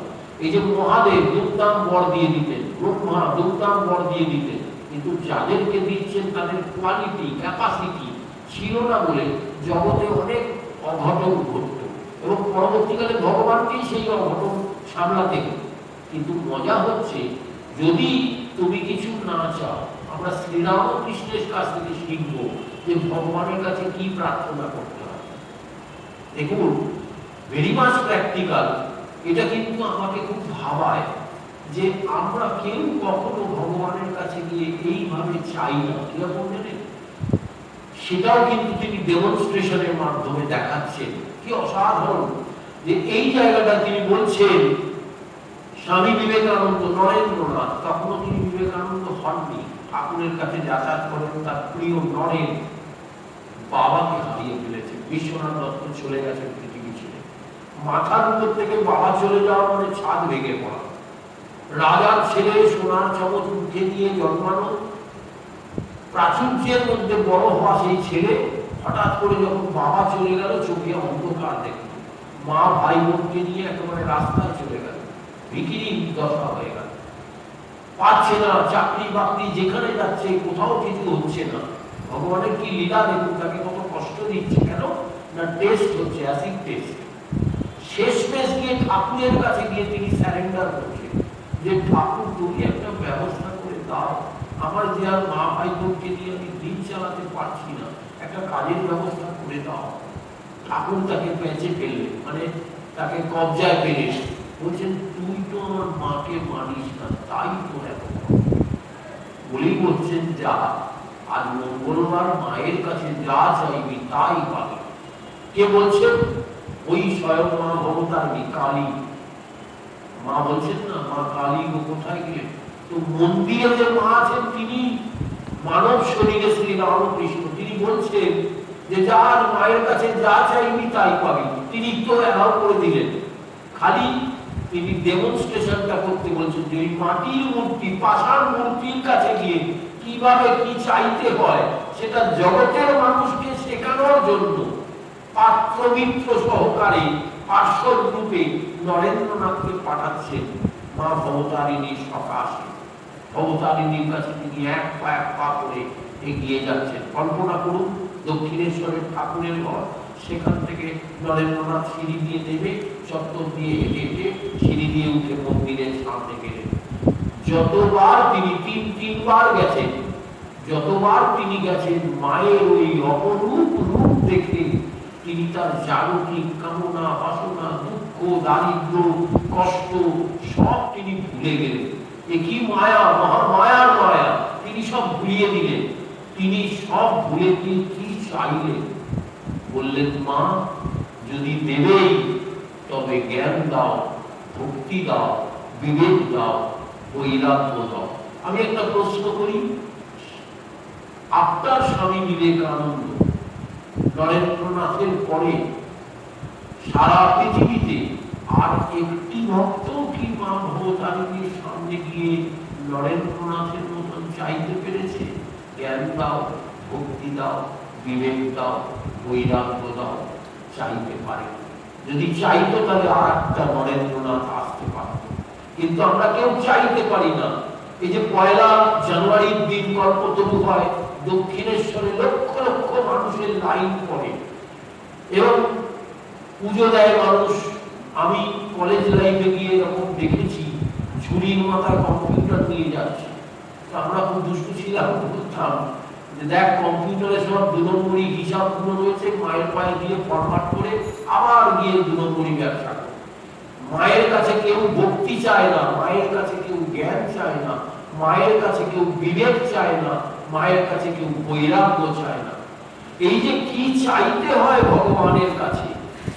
এই যে মহাদেব দুর্দাম বর দিয়ে দিতেন, ব্রহ্মা দুর্দাম বর দিয়ে দিতেন, কিন্তু যাদেরকে দিচ্ছেন তাদের কোয়ালিটি ক্যাপাসিটি ছিল না বলে জগতে অনেক অঘটন ঘটত, এবং পরবর্তীকালে ভগবানকেই সেই অঘটন সামলাতে হতো। কিন্তু মজা হচ্ছে, যদি তুমি কিছু না চাও, আমরা শ্রীরামকৃষ্ণের কাছ থেকে শিখব যে ভগবানের কাছে কি প্রার্থনা করতে হয়। দেখুন, ভেরি মাচ প্র্যাকটিক্যাল। এটা কিন্তু আমাকে খুব ভাবায় যে আমরা কেউ কখনো ভগবানের কাছে গিয়ে এইভাবে চাই না। কিরকম জানেন, সেটাও কিন্তু তিনি ডেমনস্ট্রেশনের মাধ্যমে দেখাচ্ছেন। কি অসাধারণ যে এই জায়গাটা তিনি বলছেন স্বামী বিবেকানন্দ, নরেন্দ্রনাথ, তখনও তিনি বিবেকানন্দ হননি, ঠাকুরের কাছে যাতায়াত করেন, তার প্রিয় নরেন বাবাকে হারিয়ে ফেলেছে। বিশ্বনাথ দত্ত চলে গেছেন পৃথিবী ছেড়ে। মাথার উপর থেকে বাবা চলে যাওয়া মানে ছাদ ভেঙে পড়া। রাজার ছেলে, সোনার চামচ মুখে দিয়ে জন্মানো, প্রাচুর্যের মধ্যে বড় হওয়া সেই ছেলে হঠাৎ করে যখন বাবা চলে গেল, চোখে অন্ধকার দেখল। মা ভাই বোনকে নিয়ে একেবারে রাস্তায় চলে গেল, ভিখিরি দশা হয়ে গেল, পাচ্ছে না চাকরি বাকরি, যেখানে যাচ্ছে কোথাও কিছু হচ্ছে না। ভগবানের কি লীলা দেখুন, তাকে কত কষ্ট দিচ্ছে। কেন না টেস্ট হচ্ছে, অ্যাসিড টেস্ট। শেষমেশ গিয়ে ঠাকুরের কাছে গিয়ে তিনি স্যারেন্ডার করছেন যে ঠাকুর তুমি একটা ব্যবস্থা করে দাও, আমার যে আর মা ভাই বোনকে দিয়ে আমি দিন চালাতে পারছি না, একটা কাজের ব্যবস্থা করে দাও। ঠাকুর তাকে পেঁচে ফেললেন, মানে তাকে কবজায় পেলে বলছেন তুই তো আমার মাকে মানিস না, তাই তো এত বলেই বলছেন যা আজ মঙ্গলবার মায়ের কাছে যা চাইবি তাই পাবি। কে বলছেন? ওই স্বয়ং মা ভবতারিণী কালী। মা বলছেন না মা কালী ও কোথায় গেলেন? তো মন্দিরে যে মা আছেন তিনি মানব শরীরে শ্রী রামকৃষ্ণ। তিনি বলছেন যে যার মায়ের কাছে যা চাইবি তাই পাবি। তিনি তো অ্যালাউ করে দিলেন, খালি তিনি ডেমনস্ট্রেশনটা করতে বলছেন যে ওই মাটির মূর্তি, পাষাণ মূর্তির কাছে গিয়ে কিভাবে কি চাইতে হয় সেটা জগতের মানুষকে শেখানোর জন্য পাত্রমিত্র সহকারে পার্শ্বদ রূপে নরেন্দ্রনাথকে পাঠাচ্ছেন মা ভবতারিণীর সকাশে। ভবতারিণীর কাছে তিনি এক পা করে এগিয়ে যাচ্ছেন। কল্পনা করুন দক্ষিণেশ্বরের ঠাকুরের ঘর, সেখান থেকে নরেন্দ্রনাথ সিঁড়ি দিয়ে দেবে, চত্বর দিয়ে হেঁটে হেঁটে সিঁড়ি দিয়ে উঠে মন্দিরের সামনে গেলেন। যতবার তিনি তিনবার গেছেন, যতবার তিনি গেছেন মায়ের ওই অপরূপ রূপ দেখে তিনি তার জাগতিক কামনা, বাসনা, দুঃখ, দারিদ্র, কষ্ট সব তিনি ভুলে গেলেন। এ কি মায়া, মহামায়ার মায়া, তিনি সব ভুলিয়ে দিলেন। তিনি সব ভুলে দিয়ে কি চাইলেন? বললেন মা যদি দেবেই তবে জ্ঞান দাও, ভক্তি দাও, বিবেক দাও, বৈরাগ্য দাও। আমি একটা প্রশ্ন করি, আপনার স্বামী বিবেকানন্দ নরেন্দ্রনাথের পরে সারা পৃথিবীতে আর একটি ভক্ত কি মা ভবতারিণীর সামনে গিয়ে নরেন্দ্রনাথের মতন চাইতে পেরেছে? জ্ঞান দাও, ভক্তি দাও, বিবেক দাও, বৈরাগ্য দাও। চাইতে পারে। যদি চাইতো তাহলে আর একটা নরেন্দ্রনাথ আসতে পারত, কিন্তু আমরা কেউ চাইতে পারি না। এই যে 1 জানুয়ারির দিন কল্পতরু হয়, দক্ষিণেশ্বরে লক্ষ লক্ষ মানুষের লাইন পড়ে এবং পুজো দেয় মানুষ। আমি কলেজ লাইফে গিয়ে এরকম দেখেছি, ঝুড়ির মাথায় কম্পিউটার নিয়ে যাচ্ছে। আমরা খুব দুষ্টু ছিলাম, বলতাম যে দেখ কম্পিউটারে সব 2 নম্বরই হিসাবগুলো রয়েছে, মায়ের পায়ে দিয়ে ফরম্যাট করে আবার গিয়ে 2 নম্বরই ব্যবসা করে। মায়ের কাছে কেউ ভক্তি চায় না, মায়ের কাছে কেউ জ্ঞান চায় না, মায়ের কাছে কেউ বিবেক চায় না, মায়ের কাছে কেউ বৈরাগ্য চায় না। এই যে কি চাইতে হয় ভগবানের কাছে,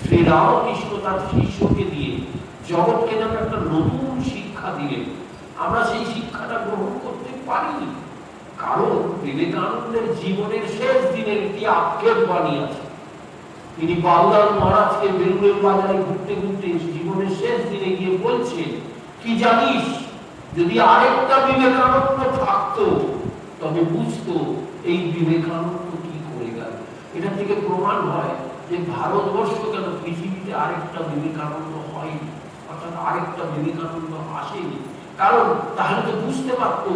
শ্রী রামকৃষ্ণ তার শিষ্যকে দিয়ে জগৎকে যেন একটা নতুন শিক্ষা দিলেন। আমরা সেই শিক্ষাটা গ্রহণ করতে পারিনি, কারণ বিবেকানন্দের জীবনের শেষ দিনের একটি আক্ষেপ বাণী আছে। তিনি বাউলাল মহারাজকে বেলুড়ের বাজারে ঘুরতে ঘুরতে জীবনের শেষ দিনে গিয়ে বলছেন, কি জানিস, যদি আরেকটা বিবেকানন্দ থাকতো তবে বুঝতো এই বিবেকানন্দ কি করে গেল। এটা থেকে প্রমাণ হয় যে ভারতবর্ষ কেন পৃথিবীতে আরেকটা বিবেকানন্দ হয়নি, অর্থাৎ আরেকটা বিবেকানন্দ আসেনি। কারণ তাহলে তো বুঝতে পারতো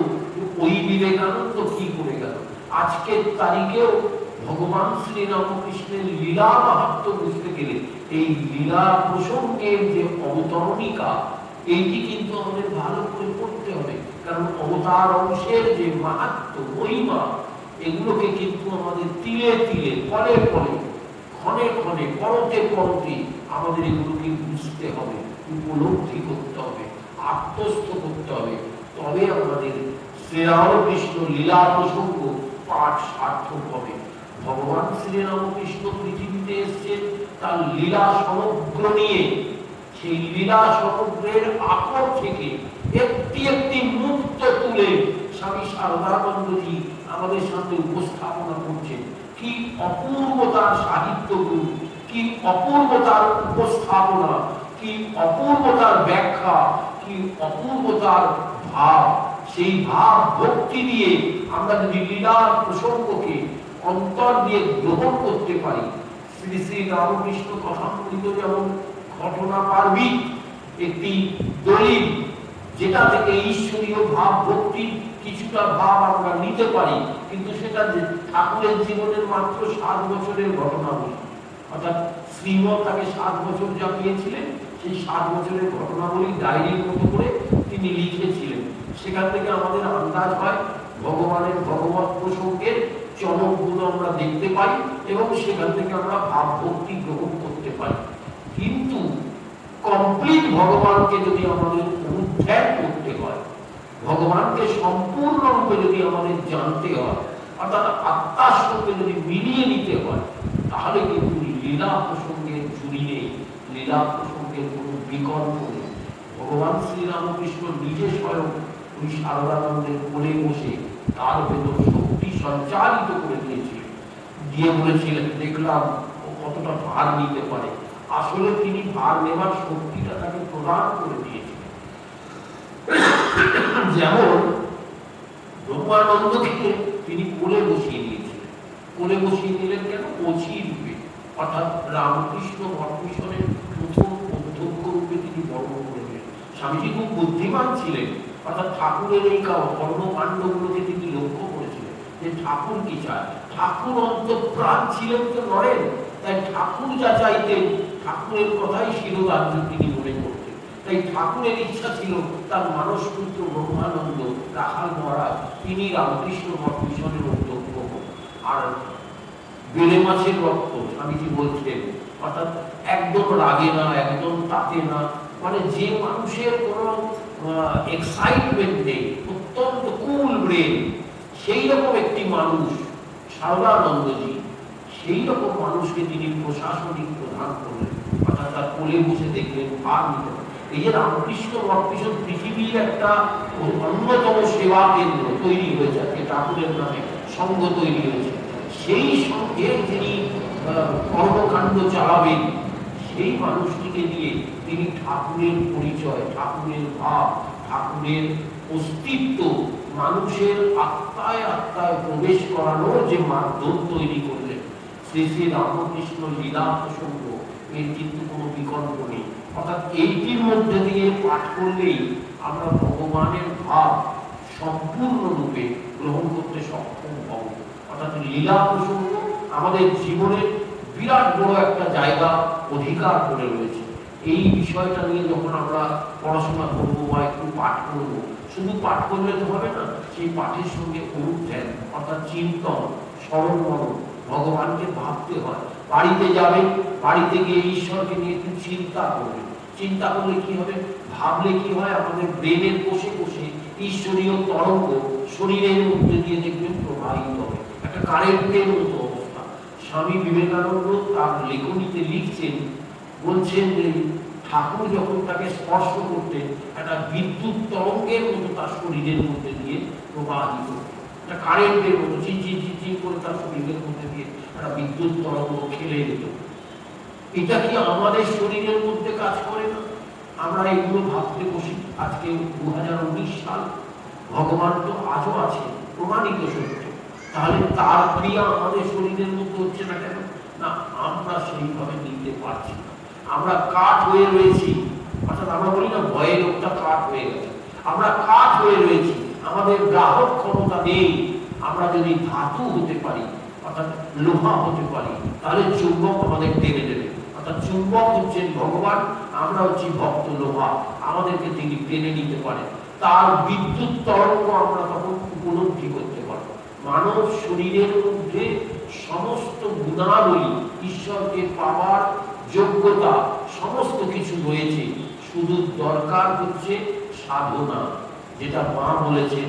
ওই বিবেকানন্দ কি করে গেল। আজকের তারিখেও ভগবান শ্রী রামকৃষ্ণের লীলা মাহাত্ম্য বুঝতে গেলে এই লীলা প্রসঙ্গের যে অবতরণিকা, এইটি কিন্তু আমাদের ভালো করে পড়তে হবে। কারণ অবতার অংশের যে মাহাত্ম্য, মহিমা, এগুলোকে কিন্তু আমাদের তিলে তিলে, ফলে ফলে, ক্ষণে ক্ষণে, পরতে পরতে আমাদের এগুলোকে বুঝতে হবে, উপলব্ধি করতে হবে, আত্মস্থ করতে হবে। তবে আমাদের শ্রীরামকৃষ্ণ লীলা প্রসঙ্গ পাঠ সার্থক হবে। ভগবান শ্রীরামকৃষ্ণ পৃথিবীতে এসেছেন তার লীলা সমগ্র নিয়ে। সেই লীলা সমগ্রের আকর থেকে একটি একটি মুক্ত তুলে স্বামী শারদানন্দজি আমাদের সামনে উপস্থাপনা করছেন। কি অপূর্বতার সাহিত্য গুণ, কি অপূর্বতার উপস্থাপনা, কি অপূর্বতার ব্যাখ্যা, কি অপূর্বতার ভাব। সেই ভাব ভক্তি দিয়ে আমরা যদি লীলার প্রসঙ্গকে অন্তর দিয়ে গ্রহণ করতে পারি, শ্রী শ্রী রামকৃষ্ণ কথামৃত যেমন ঘটনা পার্বিক একটি দলিল, যেটা থেকে ঈশ্বরীয় ভাব ভক্তির কিছুটা ভাব আমরা নিতে পারি, কিন্তু সেটা ঠাকুরের জীবনের মাত্র 7 বছরের ঘটনা বলি। অর্থাৎ শ্রীমৎ তাকে 7 বছর যা পেয়েছিলেন, সেই 7 বছরের ঘটনাবলী ডায়েরির মতো করে তিনি লিখেছিলেন। সেখান থেকে আমাদের আন্দাজ হয় ভগবানের ভগবত প্রসঙ্গের চমকগুলো আমরা দেখতে পাই এবং সেখান থেকে আমরা ভাব ভক্তি গ্রহণ করতে পারি। কিন্তু কমপ্লিট ভগবানকে যদি আমাদের অনুধ্যান করতে হয়, ভগবানকে সম্পূর্ণরূপে যদি আমাদের জানতে হয়, অর্থাৎ আত্মার সঙ্গে যদি মিলিয়ে নিতে হয়, তাহলে কিন্তু লীলা প্রসঙ্গের জুড়ি নেই, লীলা প্রসঙ্গের কোনো বিকল্প নেই। ভগবান শ্রীরামকৃষ্ণ নিজে স্বয়ং ওই শারদানন্দের কোলে বসে তার ভেতর শক্তি সঞ্চারিত করে দিয়েছিলেন, দিয়ে বলেছিলেন দেখলাম ও কতটা ভার নিতে পারে। আসলে তিনি ভার নেবার শক্তিটা তাকে প্রদান করে দিয়েছিলেন। যেমন ব্রহ্মানন্দকে তিনি কোলে বসিয়ে দিয়েছিলেন। কোলে বসিয়ে দিলেন কেন? অচি রূপে, অর্থাৎ রামকৃষ্ণ মঠ মিশনের প্রথম অধ্যক্ষ রূপে তিনি বর্ণন করেছিলেন। স্বামীজি খুব বুদ্ধিমান ছিলেন, অর্থাৎ ঠাকুরের এই কর্মকাণ্ডগুলোকে তিনি লক্ষ্য করেছিলেন যে ঠাকুর কি চায়। ঠাকুর অন্তঃপ্রাণ ছিলেন তো নরেন, তাই ঠাকুর যা চাইতেন ঠাকুরের কথাই শিরোধার্য তিনি মনে করতেন। তাই ঠাকুরের ইচ্ছা ছিল তার মানসপুত্র ব্রহ্মানন্দ রাখাল মহারাজ তিনি রামকৃষ্ণ মঠ মিশনের অধ্যক্ষ হন। আর বেলে মাছের রক্ত স্বামীজি বলছেন, অর্থাৎ একদম রাগে না, একদম তাতে না, মানে যে মানুষের কোনো এক্সাইটমেন্ট নেই, অত্যন্ত কুল ব্রেন, সেই রকম একটি মানুষ শারদানন্দজি। সেই রকম মানুষকে তিনি প্রশাসনিক প্রধান করলেন, অর্থাৎ তার কোলে বসে দেখলেন ভার নিতে। এই যে রামকৃষ্ণ মঠ মিশন পৃথিবীর একটা অন্যতম সেবা কেন্দ্র তৈরি হয়েছে, আজকে ঠাকুরের নামে সংঘ তৈরি হয়েছে। সেই সঙ্গে যিনি কর্মকাণ্ড চালাবেন, সেই মানুষটিকে দিয়ে তিনি ঠাকুরের পরিচয়, ঠাকুরের ভাব, ঠাকুরের অস্তিত্ব মানুষের আত্মায় আত্মায় প্রবেশ করানোর যে মাধ্যম তৈরি করলেন। শ্রী শ্রী রামকৃষ্ণ লীলা প্রসঙ্গ, এর কিন্তু কোনো বিকল্প নেই। অর্থাৎ এইটির মধ্যে দিয়ে পাঠ করলেই আমরা ভগবানের ভাব সম্পূর্ণরূপে গ্রহণ করতে সক্ষম হব। অর্থাৎ লীলা প্রসঙ্গ আমাদের জীবনের বিরাট বড় একটা জায়গা অধিকার করে রয়েছে। এই বিষয়টা নিয়ে যখন আমরা পড়াশোনা করবো বা একটু পাঠ করবো, শুধু পাঠ করলে তো হবে না, সেই পাঠের সঙ্গে অনুধ্যান অর্থাৎ চিন্তন, স্মরণ মনন, ভগবানকে ভাবতে হয়। বাড়িতে যাবেন, বাড়িতে গিয়ে ঈশ্বরকে নিয়ে একটু চিন্তা করবেন। চিন্তা করলে কি হবে, ভাবলে কি হয়, আমাদের ব্রেনের কোষে কোষে ঈশ্বরীয় তরঙ্গ শরীরের মধ্যে দিয়ে দেখবেন প্রবাহিত হবে, একটা কারেন্টের মতো অবস্থা। স্বামী বিবেকানন্দ তার লেখনীতে লিখছেন, বলছেন যে ঠাকুর যখন তাকে স্পর্শ করতেন, একটা বিদ্যুৎ তরঙ্গের মতো তার শরীরের মধ্যে দিয়ে প্রবাহিত, একটা কারেন্টের মতো চিনচিন করে তার শরীরের মধ্যে দিয়ে একটা বিদ্যুৎ তরঙ্গ খেলে যেত। এটা কি আমাদের শরীরের মধ্যে কাজ করে না? আমরা এগুলো ভাবতে বসি। আজকে 2019 সাল, ভগবান তো আজও আছে, প্রমাণিত সত্য। তাহলে তার ক্রিয়া আমাদের শরীরের মধ্যে হচ্ছে না কেন? না, আমরা সেইভাবে নিতে পারছি না। আমরা কাঠ হয়ে রয়েছি, অর্থাৎ আমরা বলি না ভয়ে লোকটা কাঠ হয়ে গেছে, আমরা কাঠ হয়ে রয়েছি, আমাদের গ্রাহক ক্ষমতা নেই। আমরা যদি ধাতু হতে পারি, অর্থাৎ লোহা হতে পারি, তাহলে চুম্বক আমাদের টেনে দেবে। অর্থাৎ চুম্বক হচ্ছেন ভগবান, আমরা হচ্ছি ভক্ত লোহা, আমাদেরকে তিনি টেনে নিতে পারেন। তার বিদ্যুৎ তরঙ্গ আমরা তখন উপলব্ধি করতে পারবো। মানব শরীরের মধ্যে সমস্ত গুণাবলী, ঈশ্বরকে পাওয়ার যোগ্যতা সমস্ত কিছু রয়েছে, শুধু দরকার হচ্ছে সাধনা। যেটা মা বলেছেন,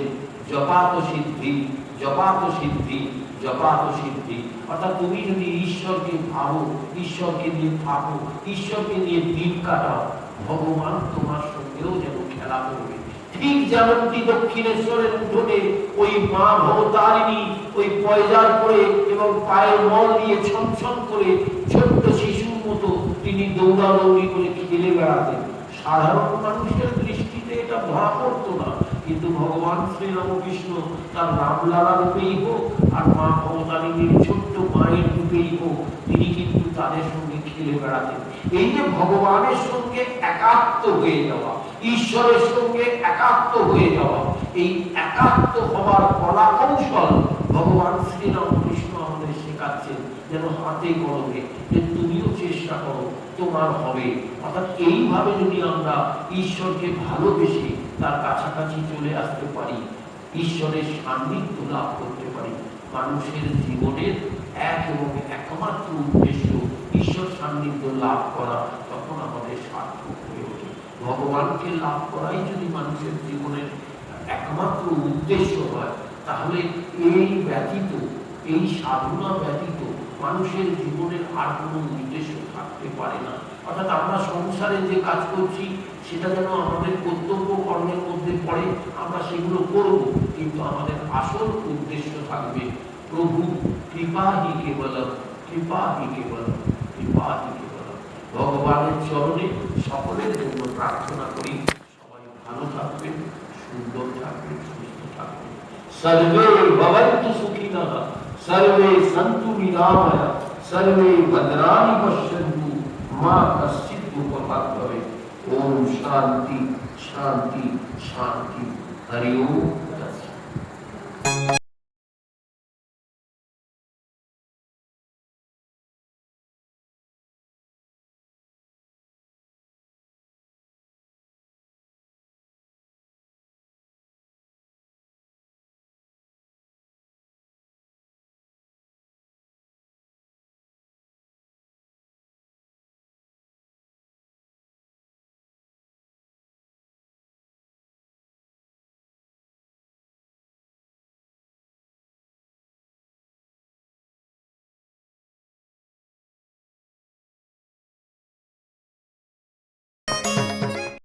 জপাত সিদ্ধি, জপাত সিদ্ধি, জপাত সিদ্ধি। অর্থাৎ তুমি যদি ঈশ্বরকে ভাবো, ঈশ্বরকে নিয়ে থাকো, ঈশ্বরকে নিয়ে দিন কাটাও, ভগবান তোমার সঙ্গেও যেন খেলা করবে। ঠিক যেমনটি দক্ষিণেশ্বরের উঠোনে ওই মা ভবতারিণী ওই পয়জার পরে এবং পায়ে মল দিয়ে ছমছম করে ছোট্ট শিশুর মতো তিনি দৌড়াদৌড়ি করে খেলে বেড়াতেন। সাধারণ মানুষের দৃষ্টিতে এটা ধরা পড়তো না, কিন্তু ভগবান শ্রীরামকৃষ্ণ তার রামলালা রূপেই হোক আর মা ভবতারিণীর ছোট্ট মায়ের রূপেই হোক, তিনি কিন্তু তাদের সঙ্গে খেলে বেড়াতেন। এই যে ভগবানের সঙ্গে একাত্ম হয়ে যাওয়া, ঈশ্বরের সঙ্গে একাত্ম হয়ে যাওয়া, এই একাত্ম হবার কলা কৌশল ভগবান শ্রীরামকৃষ্ণ আমাদের শেখাচ্ছেন, যেন হাতে কলমে, যে তুমিও চেষ্টা করো, তোমার হবে। অর্থাৎ এইভাবে যদি আমরা ঈশ্বরকে ভালোবেসে তার কাছাকাছি চলে আসতে পারি, ঈশ্বরের সান্নিধ্য লাভ করতে পারি, মানুষের জীবনের এক এবং একমাত্র উদ্দেশ্য ঈশ্বর সান্নিধ্য লাভ করা, তখন আমাদের সার্থক হয়ে ওঠে। ভগবানকে লাভ করাই যদি মানুষের জীবনের একমাত্র উদ্দেশ্য হয়, তাহলে এই ব্যতীত, এই সাধনা ব্যতীত মানুষের জীবনের আর কোনো উদ্দেশ্য থাকতে পারে না। অর্থাৎ আমরা সংসারে যে কাজ করছি সেটা যেন আমাদের কর্তব্য কর্মের মধ্যে পড়ে, আমরা সেগুলো করব, কিন্তু আমাদের আসল উদ্দেশ্য থাকবে প্রভু কৃপা হি কেবলম, কৃপা হি কেবলম, কৃপা হি কেবলম। ভগবানের চরণে সকলের জন্য প্রার্থনা করি, সবাই ভালো থাকবেন, সুন্দর থাকবেন, সুস্থ থাকবেন। সর্বে ভবন্তু সুখিনঃ, सर्वे सन्तु निरामया, सर्वे भद्राणि पश्यन्तु, मा कश्चित् दुःखभाग् भवेत्। ओम शांति शांति शांति। हरि ओम।